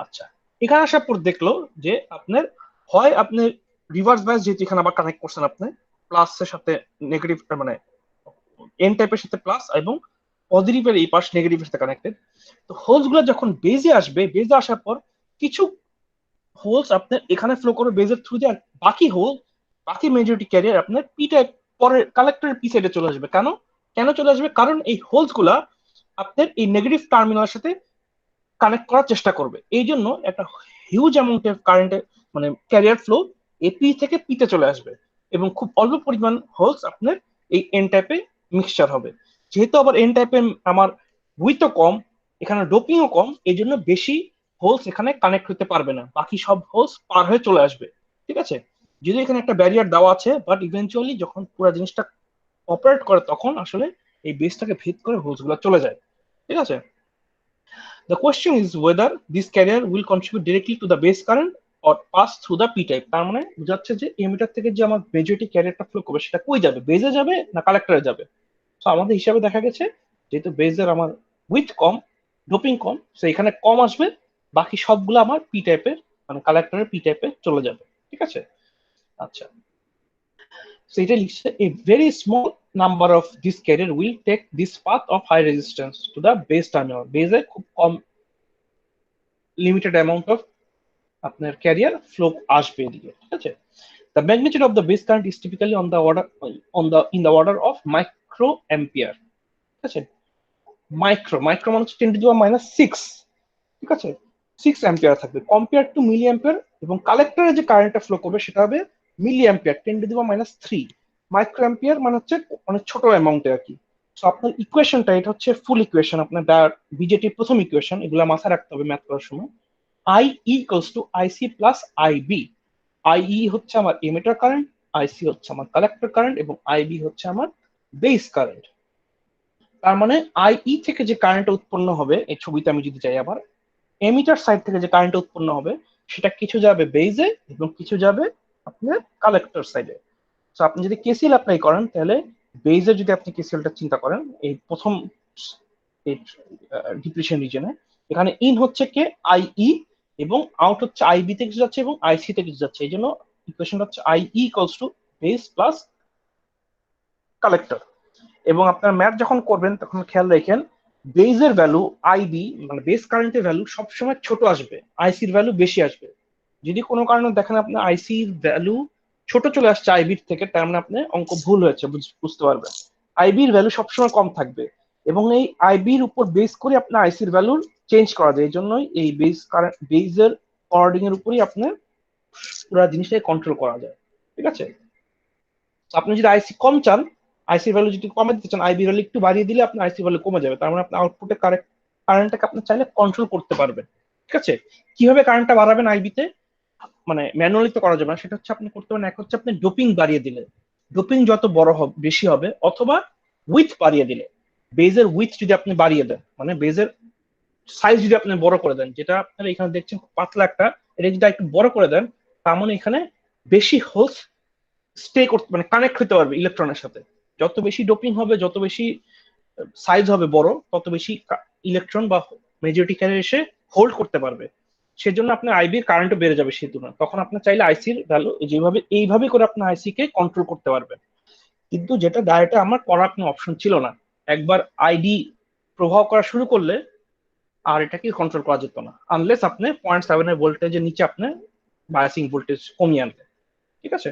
আচ্ছা, এখানে আসার পর দেখলো যে আপনার হয় আপনি রিভার্স বায়াস, যেহেতু এখানে আবার কানেক্ট করছেন আপনি প্লাসের সাথে নেগেটিভ, মানে এন টাইপের সাথে প্লাস, এবং পজিটিভের এই পাশ নেগেটিভের সাথে কানেক্টেড। তো হোলস গুলো যখন বেজে আসবে, বেজে আসার পর কিছু হোলস আপনার এখানে ফ্লো করবে বেজের থ্রু দিয়ে, আর বাকি মেজরিটি ক্যারিয়ার আপনার পি টাইপ পরে কালেক্টরের পি সাইডে চলে আসবে। কেন চলে আসবে? কারণ এই হোলস গুলা আপনার এই নেগেটিভ টার্মিনালের সাথে কানেক্ট করার চেষ্টা করবে, এই জন্য একটা হিউজ অ্যামাউন্টের কারেন্টে মানে ক্যারিয়ার ফ্লো এপি থেকে পিতে চলে আসবে, এবং খুব অল্প পরিমাণ হোলস আপনার এই এন টাইপে মিক্সচার হবে। যেহেতু আবার এন টাইপে আমার উইথও কম, এখানে ডোপিংও কম, এই জন্য বেশি হোলস এখানে কানেক্ট হতে পারবে না, বাকি সব হোলস পার হয়ে চলে আসবে। ঠিক আছে, যদি এখানে একটা ব্যারিয়ার দেওয়া আছে, বাট ইভেন্চুয়ালি যখন পুরো জিনিসটা অপারেট করে তখন আসলে এই বেসটাকে ভেদ করে হোলস গুলো চলে যায়। ঠিক আছে, the question is whether this carrier will contribute directly to the base current or pass through the p type। তার মানে বোঝাচ্ছে যে এমিটার থেকে যে আমার BJT ক্যারিয়ারটা ফ্লো করবে সেটা কই যাবে, বেজে যাবে না কালেক্টরে যাবে। তো আমাদের হিসাবে দেখা গেছে যেহেতু বেজের আমার with com, doping com, so এখানে কম আসবে, বাকি সবগুলো আমার পি টাইপের মানে কালেক্টরের পি টাইপে চলে যাবে। ঠিক আছে, আচ্ছা, so এটা লিখছে a very small number of this carrier will take this path of high resistance to the base terminal। বেজে খুব কম লিমিটেড অ্যামাউন্ট অফ আপনার ক্যারিয়ার ফ্লো আসবে এদিকে। ঠিক আছে, the magnitude of the base current is typically on the order in the order of micro ampere। ঠিক আছে, মাইক্রো মানে হচ্ছে 10⁻⁻6। ঠিক আছে, 6 অ্যাম্পিয়ার থাকবে কম্পেয়ার টু মিলি অ্যাম্পিয়ার, এবং কালেক্টরে যে কারেন্টটা ফ্লো করবে সেটা হবে মিলি অ্যাম্পিয়ার 10⁻³ মাইক্রো অ্যাম্পিয়ার মানে হচ্ছে অনেক ছোট অ্যামাউন্টে আর কি। সো আপনার ইকুয়েশনটা এটা হচ্ছে ফুল ইকুয়েশন, আপনার বিজেটির প্রথম ইকুয়েশন, এগুলো মাথায় রাখতে হবে ম্যাথ করার সময়। I equals to IC plus IB. IE হচ্ছে আমার এমিটার কারেন্ট, আইসি হচ্ছে আমার কালেক্টর কারেন্ট, এবং আইবি হচ্ছে আমার বেস কারেন্ট। তার মানে আইই থেকে যে কারেন্ট উৎপন্ন হবে, এই ছবিতে আমি যদি চাই আবার এমিটার সাইড থেকে যে কারেন্ট উৎপন্ন হবে সেটা কিছু যাবে বেজে এবং কিছু যাবে আপনার কালেক্টর সাইডে। তো আপনি যদি কেসিএল অ্যাপ্লাই করেন তাহলে বেজে যদি আপনি কেসিএলটা চিন্তা করেন এই প্রথম ডিপ্রেশন রিজনে, এখানে ইন হচ্ছে কে আইই এবং আউট হচ্ছে আইবি থেকে কিছু যাচ্ছে এবং আইসি থেকে কিছু যাচ্ছে, এই জন্য ইকুয়েশনটা হচ্ছে আইই equals to base plus collector. এবং আপনার ম্যাথ যখন করবেন তখন খেয়াল রাখেন বেজের ভ্যালু আইবি মানে বেস কারেন্টের ভ্যালু সবসময় ছোট আসবে, আইসির ভ্যালু বেশি আসবে। যদি কোনো কারণে দেখেন আপনার আইসির ভ্যালু ছোট চলে আসছে আইবির থেকে, তার মানে আপনার অঙ্ক ভুল হয়েছে, বুঝতে পারবেন। আইবির ভ্যালু সবসময় কম থাকবে এবং এই আইবির উপর বেস করে আপনার আইসির ভ্যালু চেঞ্জ করা যায়, এই জন্যই এই বেজের অর্ডিং এর উপরই আপনার পুরো জিনিসটাকে কন্ট্রোল করা যায়। ঠিক আছে, আপনি যদি আইসি কম চান, আইসি ভ্যালু যদি কমে দিতে চান, আইবি ভ্যালু একটু বাড়িয়ে দিলে আপনার আইসি ভ্যালু কমে যাবে, তার মানে আপনি আউটপুটে কারেন্টটাকে আপনি চাইলে কন্ট্রোল করতে পারবেন। ঠিক আছে, কিভাবে কারেন্টটা বাড়াবেন আইবিতে, মানে ম্যানুয়ালি তো করা যাবে না, সেটা হচ্ছে আপনি করতে পারেন, এক হচ্ছে আপনি ডোপিং বাড়িয়ে দিলে, ডোপিং যত বড় হবে বেশি হবে, অথবা উইথ বাড়িয়ে দিলে, বেজের উইথ যদি আপনি বাড়িয়ে দেন মানে বেজের সাইজ যদি আপনি বড় করে দেন, যেটা আপনারা এখানে দেখছেন পাতলা একটা, এটা যদি একটু বড় করে দেন তার মানে এখানে বেশি হোলস স্টে করতে মানে কানেক্ট হতে পারবে ইলেকট্রনের সাথে। যত বেশি ডোপিং হবে, যত বেশি সাইজ হবে বড়, তত বেশি ইলেকট্রন বা মেজরিটি ক্যারিয়ার এসে হোল্ড করতে পারবে, সেজন্য আপনার আইবির কারেন্টও বেড়ে যাবে সেই তুলনায়। তখন আপনি চাইলে আইসির ভ্যালু যেভাবে এইভাবে করে আপনার আইসি কে কন্ট্রোল করতে পারবেন। কিন্তু যেটা ডাইরেক্টে আমার করার কোনো অপশন ছিল না, একবার আইডি প্রভাব করা শুরু করলে আর এটাকে কন্ট্রোল করা যেত না, আনলেস আপনি 0.7 এর ভোল্টেজের নিচে আপনি বায়াসিং ভোল্টেজ কমিয়ে আনতে। ঠিক আছে,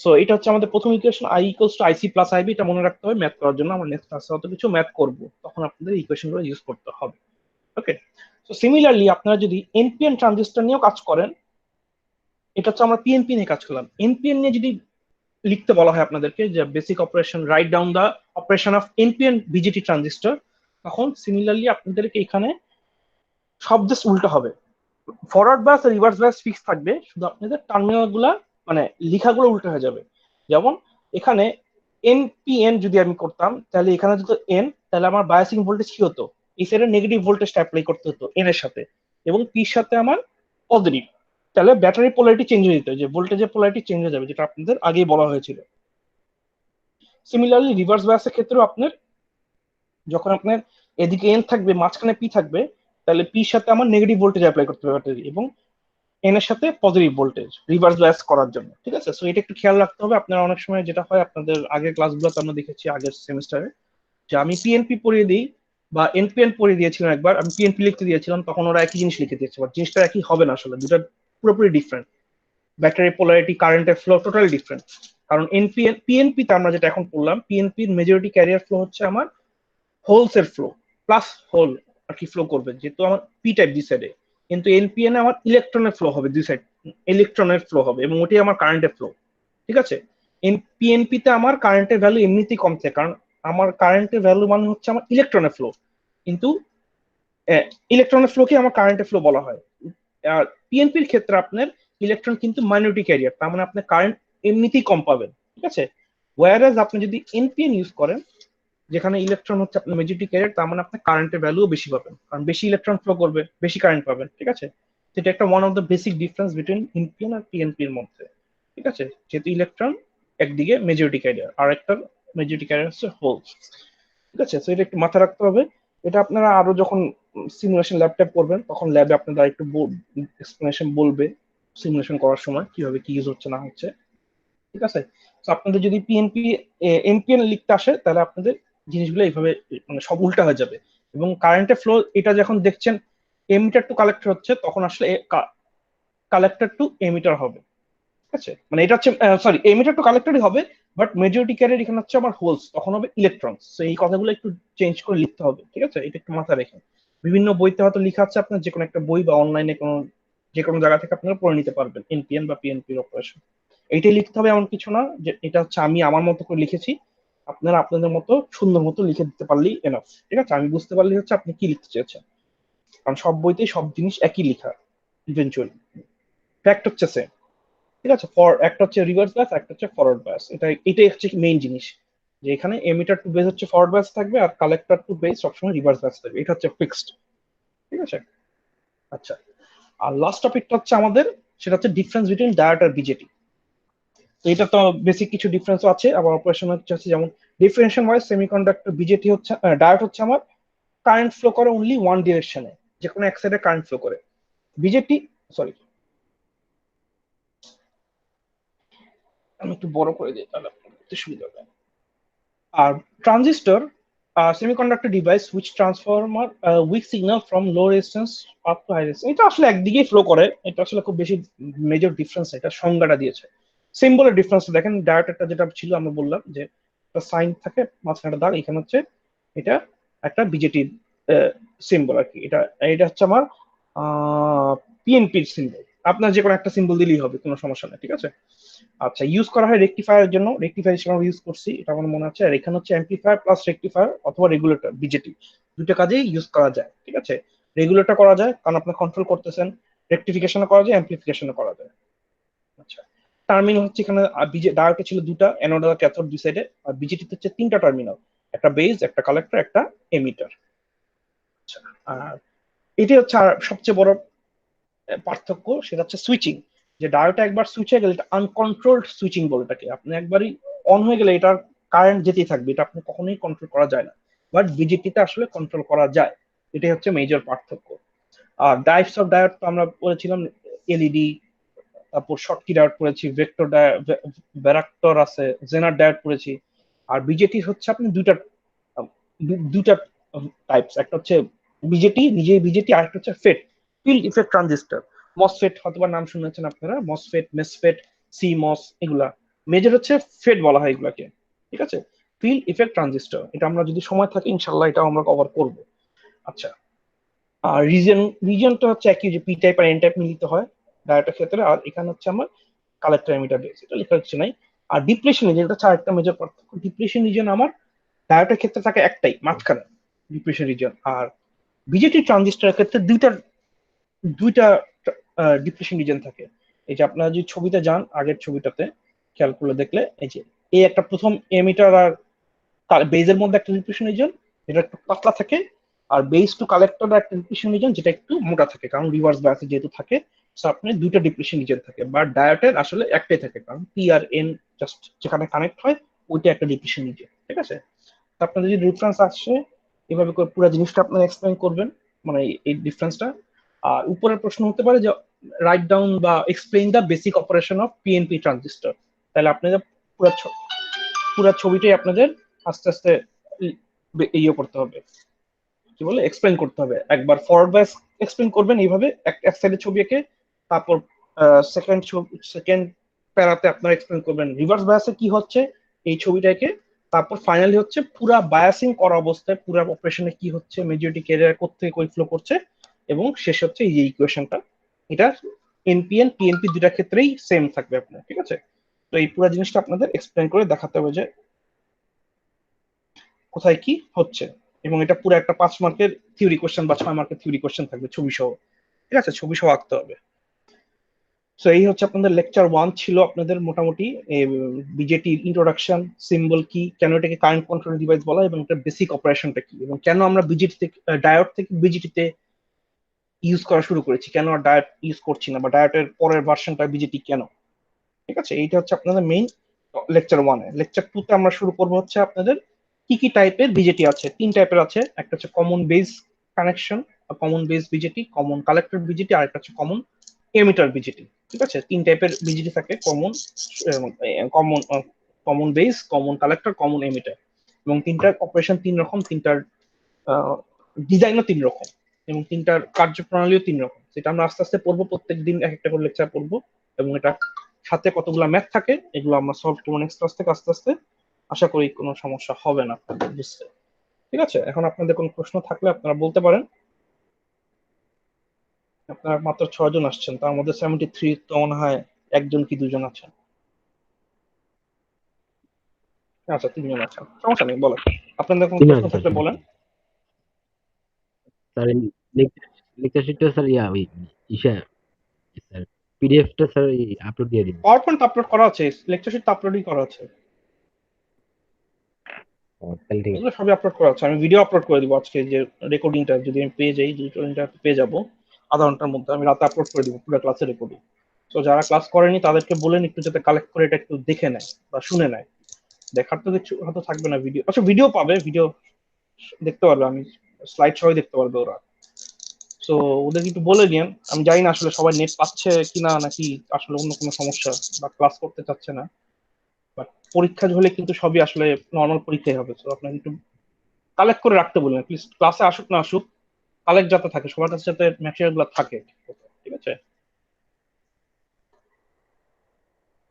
সো এটা হচ্ছে আমাদের প্রথম equation, I equals to IC plus IB, এটা মনে রাখতে হবে ম্যাথ করার জন্য। আমরা নেক্সট ক্লাসে অত কিছু ম্যাথ করব তখন আপনাদের ইকুয়েশনগুলো ইউজ করতে হবে। ওকে, সো সিমিলারলি আপনারা যদি এনপিএন ট্রানজিস্টর নিয়েও কাজ করেন, এটা হচ্ছে আমরা পিএনপি নিয়ে কাজ করলাম, এনপিএন নিয়ে যদি লিখতে বলা হয় আপনাদেরকে যে basic operation, write down the operation of NPN BJT transistor, তখন সিমিলারলি আপনাদেরকে এখানে সব জাস্ট উল্টো হবে, ফরওয়ার্ড বাস আর রিভার্স বাস ফিক্স থাকবে, শুধু আপনাদের টার্মিনাল গুলা মানে লেখাগুলো উল্টো হয়ে যাবে। যেমন এখানে এনপিএন যদি আমি করতাম তাহলে এখানে যদি এন, তাহলে আমার বায়াসিং ভোল্টেজ কি হতো, এই সাইডে নেগেটিভ ভোল্টেজটা অ্যাপ্লাই করতে হতো এন এর সাথে, এবং পির সাথে আমার পজিটিভ, তাহলে ব্যাটারি পোলারিটি চেঞ্জ হয়ে যেত, যে ভোল্টেজের পোলারিটি চেঞ্জ হয়ে যাবে, যেটা আপনাদের আগেই বলা হয়েছিল। সিমিলারলি রিভার্স বায়াসের ক্ষেত্রেও আপনার যখন আপনার এদিকে এন থাকবে মাঝখানে পি থাকবে, তাহলে পির সাথে আমার নেগেটিভ ভোল্টেজ অ্যাপ্লাই করতে হবে ব্যাটারি, এবং এন এর সাথে পজিটিভ ভোল্টেজ রিভার্স বায়াস করার জন্য। ঠিক আছে, সো এটা একটু খেয়াল রাখতে হবে। আপনারা অনেক সময় যেটা হয় আপনাদের আগের ক্লাসগুলোতে আমরা দেখেছি আগের সেমিস্টারে, যে আমি পিএনপি পড়িয়ে দিই বা এনপিএন পড়িয়ে দিয়েছিলাম, একবার আমি পিএনপি লিখতে দিয়েছিলাম তখন ওরা একই জিনিস লিখে দিয়েছে, বাট জিনিসটা একই হবে না, আসলে দুটো পুরোপুরি ডিফারেন্ট, ব্যাটারি পোলারিটি, কারেন্টের ফ্লো টোটালি ডিফারেন্ট। কারণ পিএনপি তে আমরা যেটা এখন পড়লাম, পিএনপির মেজরিটি ক্যারিয়ার ফ্লো হচ্ছে আমার হোলস এর ফ্লো, প্লাস হোল আর কি ফ্লো করবে, যেহেতু আমার পি টাইপ দি সাইডে, কিন্তু এনপিএন আমার ইলেকট্রনের ফ্লো হবে, দুই সাইড ইলেকট্রনের ফ্লো হবে এবং ওটাই আমার কারেন্টের ফ্লো। ঠিক আছে, পিএনপি তে আমার কারেন্টের ভ্যালু এমনিতেই কম থাকে, কারণ আমার কারেন্টের ভ্যালু মানে হচ্ছে আমার ইলেকট্রনের ফ্লো, কিন্তু ইলেকট্রনের ফ্লোকে আমার কারেন্টের ফ্লো বলা হয়। আর পিএনপির ক্ষেত্রে আপনার ইলেকট্রন কিন্তু মাইনরিটি ক্যারিয়ার, তার মানে আপনি কারেন্ট এমনিতেই কম পাবেন। ঠিক আছে, ওয়ারাজ আপনি যদি এনপিএন ইউজ করেন যেখানে ইলেকট্রন হচ্ছে আপনার মেজরিটি ক্যারিয়ার, তার মানে আপনি কারেন্টের ভ্যালুও বেশি পাবেন, কারণ বেশি ইলেকট্রন ফ্লো করবে বেশি কারেন্ট পাবেন। ঠিক আছে, সেটা একটা one of the basic difference between NPN আর পিএনপি এর মধ্যে। ঠিক আছে, যেহেতু ইলেকট্রন একদিকে মেজরিটি ক্যারিয়ার আর একটা মেজরিটি ক্যারিয়ার হচ্ছে হোল। ঠিক আছে, তো এটা একটু মাথায় রাখতে হবে। এটা আপনারা আরো যখন সিমুলেশন ল্যাবট্যাপ করবেন তখন ল্যাবে আপনাদের একটু এক্সপ্লেনেশন বলবে সিমুলেশন করার সময় কিভাবে কি ইউজ হচ্ছে না হচ্ছে। ঠিক আছে, তো আপনাদের যদি এনপিএন লিখতে আসে তাহলে আপনাদের জিনিসগুলো এইভাবে মানে সব উল্টা হয়ে যাবে। এবং কারেন্টের ফ্লো এটা যখন দেখছেন এমিটার টু কালেক্টর হচ্ছে, তখন আসলে কালেক্টর টু এমিটার হবে। ঠিক আছে, মানে এটা হচ্ছে সরি এমিটার টু কালেক্টরই হবে, বাট মেজরিটি ক্যারিয়ার এখানে হচ্ছে আমার হোলস, তখন হবে ইলেকট্রনস। তো এই কথাগুলো একটু চেঞ্জ করে লিখতে হবে। ঠিক আছে, এটা একটু মাথায় রেখে বিভিন্ন বইতে হয়তো লেখা আছে, আপনার যে কোনো একটা বই বা অনলাইনে কোনো যে কোনো জায়গা থেকে আপনারা পড়ে নিতে পারবেন এনপিএন বা পিএনপির অপারেশন। এইটাই লিখতে হবে এমন কিছু না যে এটা হচ্ছে আমি আমার মতো করে লিখেছি, আপনারা আপনাদের মতো সুন্দর মতো লিখে দিতে পারলেই এনাফ। ঠিক আছে, আমি বুঝতে পারলেই হচ্ছে আপনি কি লিখতে চেয়েছেন, কারণ সব বইতেই সব জিনিস একই লেখা ইভেনচুয়ালি, ফ্যাক্ট হচ্ছে সেম। ঠিক আছে, একটা হচ্ছে রিভার্স বায়াস, একটা হচ্ছে ফরওয়ার্ড বায়াস। এটাই হচ্ছে মেইন জিনিস, যে এখানে এমিটার টু বেস হচ্ছে ফরওয়ার্ড বায়াস থাকবে আর কালেক্টর টু বেস সবসময় রিভার্স বায়াস থাকবে, এটা হচ্ছে ফিক্সড। ঠিক আছে, আচ্ছা, আর লাস্ট টপিকটা হচ্ছে আমাদের, সেটা হচ্ছে ডিফারেন্স বিটুইন ডায়োড আর বিজেটি। তো এটা তো বেসিক কিছু ডিফারেন্স আছে, আবার অপারেশন হচ্ছে যেমন ডিফারেন্সিয়েশন ওয়াইজ সেমিকন্ডাক্টর বিজেটি হচ্ছে ডায়োড হচ্ছে আমার কারেন্ট ফ্লো করে অনলি ওয়ান ডিরেকশনে, যে কোনো এক সাইডে কারেন্ট ফ্লো করে। বিজেটি, সরি আমি একটু বড় করে দিই তাহলে আপনার বুঝতে সুবিধা হবে। আর transistor semiconductor device which transform weak signal from low resistance up to high resistance, এটা আসলে একদিকেই ফ্লো করে, এটা আসলে খুব বেশি মেজর ডিফারেন্স, এটা সংজ্ঞাটা দিয়েছে। সিম্বলের ডিফারেন্স দেখেন, ডায়োডটা যেটা ছিল আমরা বললাম যে একটা সাইন থাকে মাঝখানে দাগ, এখানে হচ্ছে এটা একটা বিজেটি সিম্বল আর কি। এটা এটা হচ্ছে আমার পিএনপির সিম্বল, আপনার যে কোনো একটা সিম্বল দিলেই হবে, কোনো সমস্যা নেই। ঠিক আছে, আচ্ছা, ইউজ করা হয় রেকটিফায়ারের জন্য, রেকটিফায়ার হিসেবে আমরা ইউজ করছি এটা আমার মনে আছে। আর এখানে হচ্ছে অ্যাম্পলিফায়ার প্লাস রেকটিফায়ার অথবা রেগুলেটর বিজেটি, দুটো কাজেই ইউজ করা যায়। ঠিক আছে, রেগুলেটর করা যায় কারণ আপনি কন্ট্রোল করতেছেন, রেকটিফিকেশন করা যায়, অ্যাম্পলিফিকেশন করা যায়। আচ্ছা, টার্মিনাল হচ্ছে এখানে ডায়োডে ছিল দুটা, অ্যানোড আর ক্যাথোড দুই সাইডে, আর বিজেটিতে হচ্ছে তিনটা টার্মিনাল, একটা বেস, একটা কালেক্টর, একটা এমিটার। আচ্ছা, আর এটি হচ্ছে আর সবচেয়ে বড় পার্থক্য, সেটা হচ্ছে সুইচিং। যে ডায়োডটা একবার সুইচ হয়ে গেলে এটা আনকন্ট্রোলড সুইচিং বলে, এটাকে আপনি একবারই অন হয়ে গেলে এটার কারেন্ট যেতেই থাকবে, এটা আপনি কখনোই কন্ট্রোল করা যায় না। বাট বিজেটিতে আসলে কন্ট্রোল করা যায়, এটাই হচ্ছে মেজর পার্থক্য। আর টাইপস অফ ডায়োড তো আমরা বলেছিলাম এলইডি, তারপর শর্টকি ডায়োড পড়েছি, ভেক্টর ভ্যারাক্টর আছে, জেনার ডায়োড পড়েছি। আর বিজেটি হচ্ছে আপনি দুইটা টাইপস, একটা হচ্ছে বিজেটি নিজেই বিজেটি, আর একটা হচ্ছে ফেট, ফিল্ড ইফেক্ট ট্রানজিস্টর। মসফেট হয়তোবা নাম শুনেছেন আপনারা, মসফেট, মেসফেট, সিমস, এগুলা মেজর হচ্ছে ফেট বলা হয় এগুলাকে। ঠিক আছে, ফিল্ড ইফেক্ট ট্রানজিস্টর, এটা আমরা যদি সময় থাকে ইনশাল্লাহ এটা আমরা কভার করব। আচ্ছা, আর রিজনটা হচ্ছে একই, যে পি টাইপ আর এন টাইপ মিলিত হয় ডায়োডের ক্ষেত্রে। আর এখানে হচ্ছে আমার কালেক্টর এমিটার বেস, এটা লেখা হচ্ছে নাই। আর ডিপ্রেশন রিজন, এটা হচ্ছে আরেকটা মেজর পার্থক্য। ডিপ্রেশন রিজন আমার ডায়োডের ক্ষেত্রে থাকে একটাই, মাঝখানে ডিপ্রেশন রিজন। আর বিজেটি ট্রানজিস্টরের ক্ষেত্রে দুইটা দুইটা ডিপ্রেশন রিজন থাকে। এই যে আপনারা যদি ছবিতে যান, আগের ছবিটাতে খেয়াল করে দেখলে এই যে এই একটা প্রথম এমিটার আর বেজের মধ্যে একটা ডিপ্রেশন রিজন যেটা একটু পাতলা থাকে, আর বেস টু কালেক্টর একটা ডিপ্রেশন রিজন যেটা একটু মোটা থাকে, কারণ রিভার্স বায়াসে যেহেতু থাকে। সো আপনার দুইটা ডিপ্রেশন রিজন থাকে, বাট ডায়োডের আসলে একটাই থাকে, কারণ পি আর এন জাস্ট যেখানে কানেক্ট হয় ওইটা একটা ডিপ্রেশন রিজন। ঠিক আছে, তো আপনার যদি রেফারেন্স আসে এভাবে করে পুরো জিনিসটা আপনারা এক্সপ্লেইন করবেন, মানে এই ডিফারেন্সটা। আর উপরের প্রশ্ন হতে পারে যে রাইট ডাউন বা explain the basic operation of PNP transistor. তাহলে আপনাদের পুরো পুরো ছবিটাই আপনাদের আস্তে আস্তে ইয়ে করতে হবে, কি বলে এক্সপ্লেইন করতে হবে। একবার ফরওয়ার্ড বায়াস এক্সপ্লেইন করবেন এইভাবে এক সাইডের ছবি এঁকে, তারপর সেকেন্ড প্যারাতে আপনারা এক্সপ্লেইন করবেন রিভার্স বায়াসে কি হচ্ছে এই ছবিটাকে, তারপর ফাইনালি হচ্ছে পুরা বায়াসিং করা অবস্থায় পুরা অপারেশনে কি হচ্ছে, মেজরিটি ক্যারিয়ার কোথেকে কই ফ্লো করছে, এবং শেষ হচ্ছে এই যে ইকুয়েশনটা, এটা এনপিএন পিএনপি দুইটা ক্ষেত্রেই সেম থাকবে আপনার, ঠিক আছে। তো এই পুরো জিনিসটা আপনাদের এক্সপ্লেন করে দেখাতে হবে যে কোথায় কি হচ্ছে, এবং এটা পুরো একটা 5 মার্কের থিওরি কোশ্চেন বা 6 মার্কের থিওরি কোশ্চেন থাকবে ছবি সহ, ঠিক আছে, ছবি সহ আঁকতে হবে। সো এই হচ্ছে আপনাদের লেকচার 1 ছিল আপনাদের মোটামুটি বিজেটি ইন্ট্রোডাকশন, সিম্বল কি, কেন এটাকে কারেন্ট কন্ট্রোল ডিভাইস বলা, এবং এটা বেসিক অপারেশনটা কি, এবং কেন আমরা বিজেটি থেকে ডায়োড থেকে বিজেটিতে ইউজ করা শুরু করেছি, কেন আর ডায়োড ইউজ করছি না, বা ডায়োডের পরের ভার্সনটা বিজেটি কেন, ঠিক আছে। এইটা হচ্ছে আপনাদের মেইন লেকচার 1 এ। লেকচার 2 তে আমরা শুরু করবো হচ্ছে আপনাদের কি কি টাইপের বিজেটি আছে। 3 টাইপের আছে, একটা হচ্ছে common base connection, common base BJT, common collector BJT, আর একটা হচ্ছে কমন এমিটার বিজেটি, ঠিক আছে। 3 টাইপের বিজেটি থাকে, common common common base, common collector, common emitter, এবং তিনটার অপারেশন 3 রকম, তিনটার ডিজাইনও 3 রকম, এবং তিনটার কার্যপ্রণালীও 3 রকম। সেটা আমরা আস্তে আস্তে পড়বো, প্রত্যেকদিন এক একটা করে লেকচার পড়বো, এবং এটা সাথে কতগুলো ম্যাথ থাকে এগুলো আমরা সলভ করবো নেক্সট ক্লাস থেকে আস্তে আস্তে। আশা করি কোনো সমস্যা হবে না আপনাদের বুঝতে, ঠিক আছে। এখন আপনাদের কোনো প্রশ্ন থাকলে আপনারা বলতে পারেন। আপনারা মাত্র 6 জন আসছেন, তার মধ্যে 73 তো মনে হয় একজন কি দুজন আছেন। আচ্ছা, 3 জন আছেন, সমস্যা নেই, বলেন আপনাদের কোনো প্রশ্ন থাকলে বলেন। স্যার এই লেকচার শিটটা স্যার ওই ইসা স্যার পিডিএফটা স্যার আপলোড দিয়ে দিন। পাওয়ার পয়েন্ট আপলোড করা আছে, লেকচার শিট আপলোডই করা আছে, তাহলে ঠিক আছে। এগুলো সবই আপলোড করা আছে। আমি ভিডিও আপলোড করে দিব আজকে, যে রেকর্ডিংটা যদি আমি পেয়ে যাই, রেকর্ডিংটা পেয়ে যাবো আধা ঘন্টার মধ্যে, আমি রাতে আপলোড করে দিব পুরো ক্লাসের রেকর্ডিং। তো যারা ক্লাস করেনি তাদেরকে বলেন একটু যাতে কালেক্ট করে এটা একটু দেখে নেয় বা শুনে নেয়। দেখার তো কিছু হয়তো থাকবে না ভিডিও, আচ্ছা ভিডিও পাবে, ভিডিও দেখতে পারবে, আমি স্লাইড সবাই দেখতে পারবে ওরা। তো ওদের একটু বলে দিন, আমি জানি না আসলে সবাই নেট পাচ্ছে কিনা, নাকি আসলে অন্য কোনো সমস্যা বা ক্লাস করতে চাচ্ছে না, বাট পরীক্ষা হলে কিন্তু সবই আসলে নর্মাল পরীক্ষাই হবে। তো আপনাকে একটু কালেক্ট করে রাখতে বলবেন, প্লিজ ক্লাসে আসুক না আসুক, কালেক্ট যাতে থাকে, সবার কাছে যাতে ম্যাটেরিয়াল গুলো থাকে, ঠিক আছে।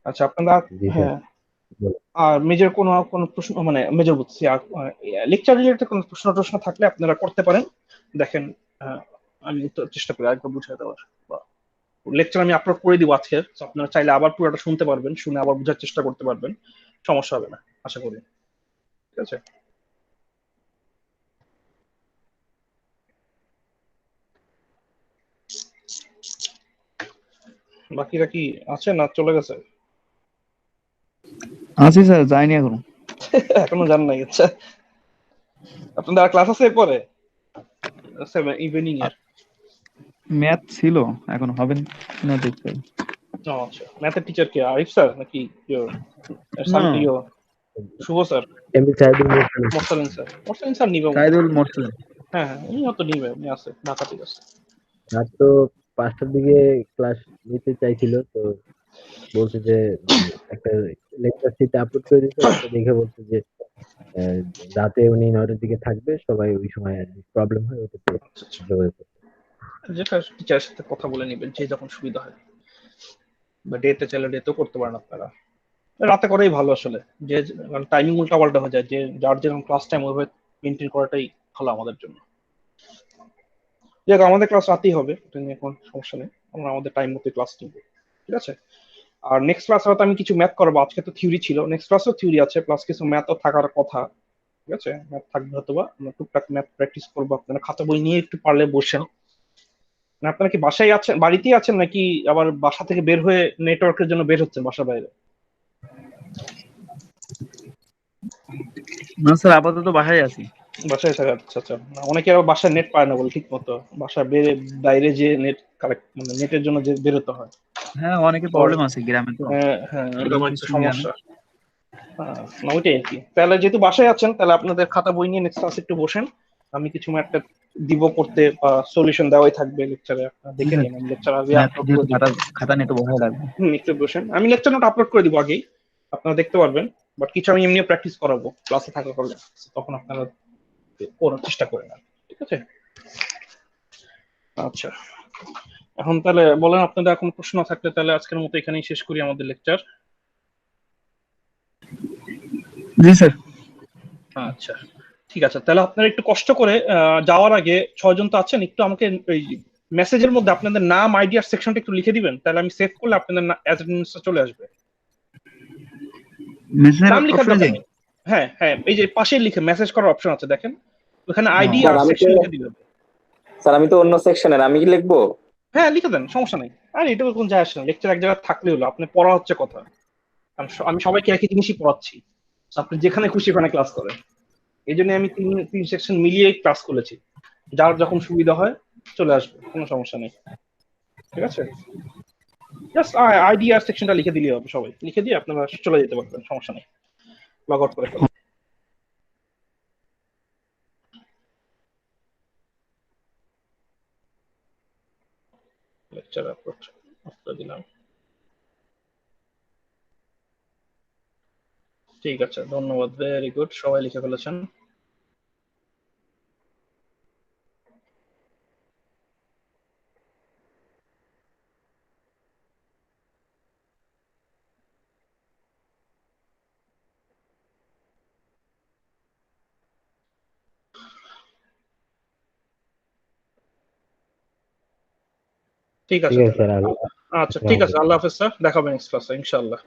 আচ্ছা আপনারা, জি স্যার হ্যাঁ, বলুন। আর মেজর কোনো কোনো প্রশ্ন, মানে মেজর বলছি, লেকচার রিলেটেড কোনো প্রশ্ন থাকলে আপনারা করতে পারেন। দেখেন, আমি তো চেষ্টা করি আরেকবার বুঝিয়ে দেওয়ার, বা লেকচার আমি আপলোড করে দিব আজকে, তো আপনারা চাইলে আবার পুরোটা শুনতে পারবেন, শুনে আবার বোঝার চেষ্টা করতে পারবেন, সমস্যা হবে না আশা করি, ঠিক আছে। বাকিরা কি আছে না চলে গেছে? আছি স্যার, যাইনি এখনো। এখনো জান নাই? আচ্ছা, আপনাদের ক্লাস আছে এরপরে ইভিনিং এর? ম্যাথ ছিল, এখন হবে না দেখতে হবে। আচ্ছা, ম্যাথের টিচার কে আরিফ স্যার নাকি না, শুভ স্যার? এমনি সাইদুল মোরসালিন স্যার, মোরসালিন স্যার নিবে মনে হয়। সাইদুল মোরসেল। হ্যাঁ হ্যাঁ, উনি হয়তো নিবে, উনি আছে ঢাকা, ঠিক আছে। স্যার তো 5টার দিকে ক্লাস নিতে চাইছিল, তো বলছে যে একটা লেকচার শিট আপলোড করে দিতে, ওটা দেখে বলছে যে আহ, রাতে উনি 9টার দিকে থাকবে, সবাই ওই সময় আর প্রবলেম হয় ওটাতে আচ্ছা আচ্ছা, যোগাযোগ করতে। যেটা টিচারের সাথে কথা বলে নিবেন, যে যখন সুবিধা হয়, বা ডেতে চাইলে ডেতেও করতে পারেন আপনারা। রাতে করাই ভালো আসলে, যে টাইমিং উল্টা পাল্টা হয়ে যায়, যে যার যেরকম ক্লাস টাইম ওইভাবে মেনটেন করাটাই ভালো আমাদের জন্য। দেখ আমাদের ক্লাস রাতেই হবে, এটা নিয়ে কোনো সমস্যা নেই, আমরা আমাদের টাইম মতো ক্লাস নিব, ঠিক আছে। আর নেক্সট ক্লাস হয়তো আমি কিছু ম্যাথ করবো, আজকে তো থিওরি ছিল, নেক্সট ক্লাসও থিওরি আছে, প্লাস কিছু ম্যাথও থাকার কথা, ঠিক আছে। ম্যাথ থাকবে হয়তো, বা আমরা টুকটাক ম্যাথ প্র্যাকটিস করবো, আপনারা খাতা বই নিয়ে একটু পারলে বসেন। মানে আপনারা কি বাসায় আছেন, বাড়িতেই আছেন, নাকি আবার বাসা থেকে বের হয়ে নেটওয়ার্কের জন্য বের হচ্ছেন বাসার বাইরে? না স্যার, আপাতত বাসায় আছি। বাসায় থাকা, আচ্ছা আচ্ছা। না, অনেকে আবার বাসায় নেট পায় না বলে ঠিক মতো, বাসায় বাইরে যে নেট কালেক্ট, মানে নেটের জন্য যে বেরোতে হয়। হ্যাঁ, অনেকে প্রবলেম আছে গ্রামে তো। হ্যাঁ হ্যাঁ, এটা আমার একটু সিস্টেম জানে। সমস্যা। না ওইটাই আর কি। তাহলে যেহেতু বাসায় আছেন, তাহলে আপনাদের খাতা বই নিয়ে নেক্সট ক্লাসে একটু বসেন, আমি কিছু একটা দিব করতে, বা সলিউশন দেওয়াই থাকবে লেকচারে, আপনারা দেখে নিন, আমি লেকচার আগে ম্যাথ আপলোড করে যেহেতু দিব। খাতা নিয়ে তো বসায় লাগবে। একটু বসেন, আমি লেকচার নোট আপলোড করে দিব আগেই, আপনারা দেখতে পারবেন, বাট কিছু আমি এমনিও প্র্যাকটিস করাবো ক্লাসে থাকা করলে, তখন আপনারা করার চেষ্টা করেন আর কি, ঠিক আছে। আচ্ছা, এখন তাহলে বলেন আপনাদের এখন প্রশ্ন থাকলে, তাহলে আজকের মতো এখানেই শেষ করি আমাদের লেকচার। জি স্যার। আচ্ছা, ঠিক আছে, তাহলে আপনারা একটু কষ্ট করে যাওয়ার আগে 6 জন তো আছেন, একটু আমাকে ওই মেসেজের মধ্যে আপনাদের নাম, আইডি আর সেকশনটা একটু লিখে দিবেন, তাহলে আমি সেভ করলে আপনাদের অ্যাটেন্ডেন্সটা চলে আসবে। মেসেঞ্জার নাম লেখার অপশনে দরকার যাই। নেই। হ্যাঁ হ্যাঁ, এই যে পাশে লিখে মেসেজ করার অপশন আছে দেখেন, ওখানে আইডি স্যার আর আমি তো সেকশন লিখে দিবেন। স্যার আমি তো অন্য সেকশনের, আমি কি লিখবো? হ্যাঁ লিখে দেন, সমস্যা নেই। আর এটা কোন যায় আসে না, লেকচার এক জায়গায় থাকলে হলো, আপনি পড়া হচ্ছে কথা। আমি সবাইকে একই জিনিসই পড়াচ্ছি, আপনি যেখানে খুশি ওখানে ক্লাস করেন। এই জন্য আমি তিন সেকশন মিলিয়ে ক্লাস করেছি, যার যখন সুবিধা হয় চলে আসবে, কোনো সমস্যা নেই। ঠিক আছে, জাস্ট আইডি আর সেকশনটা লিখে দিলেই হবে, সবাই লিখে দিয়ে আপনারা চলে যেতে পারবেন, সমস্যা নেই। লগ আউট করে ফেলুন। লেকচার আপলোড করে দিলাম। ঠিক আছে, ধন্যবাদ, ভেরি গুড, সবাই লিখে ফেলেছেন। ঠিক ঠিক আছে আছে তাহলে, স্যার। আচ্ছা ঠিক আছে, আল্লাহ হাফেজ স্যার, দেখা হবে নেক্সট ক্লাসে ইনশাআল্লাহ।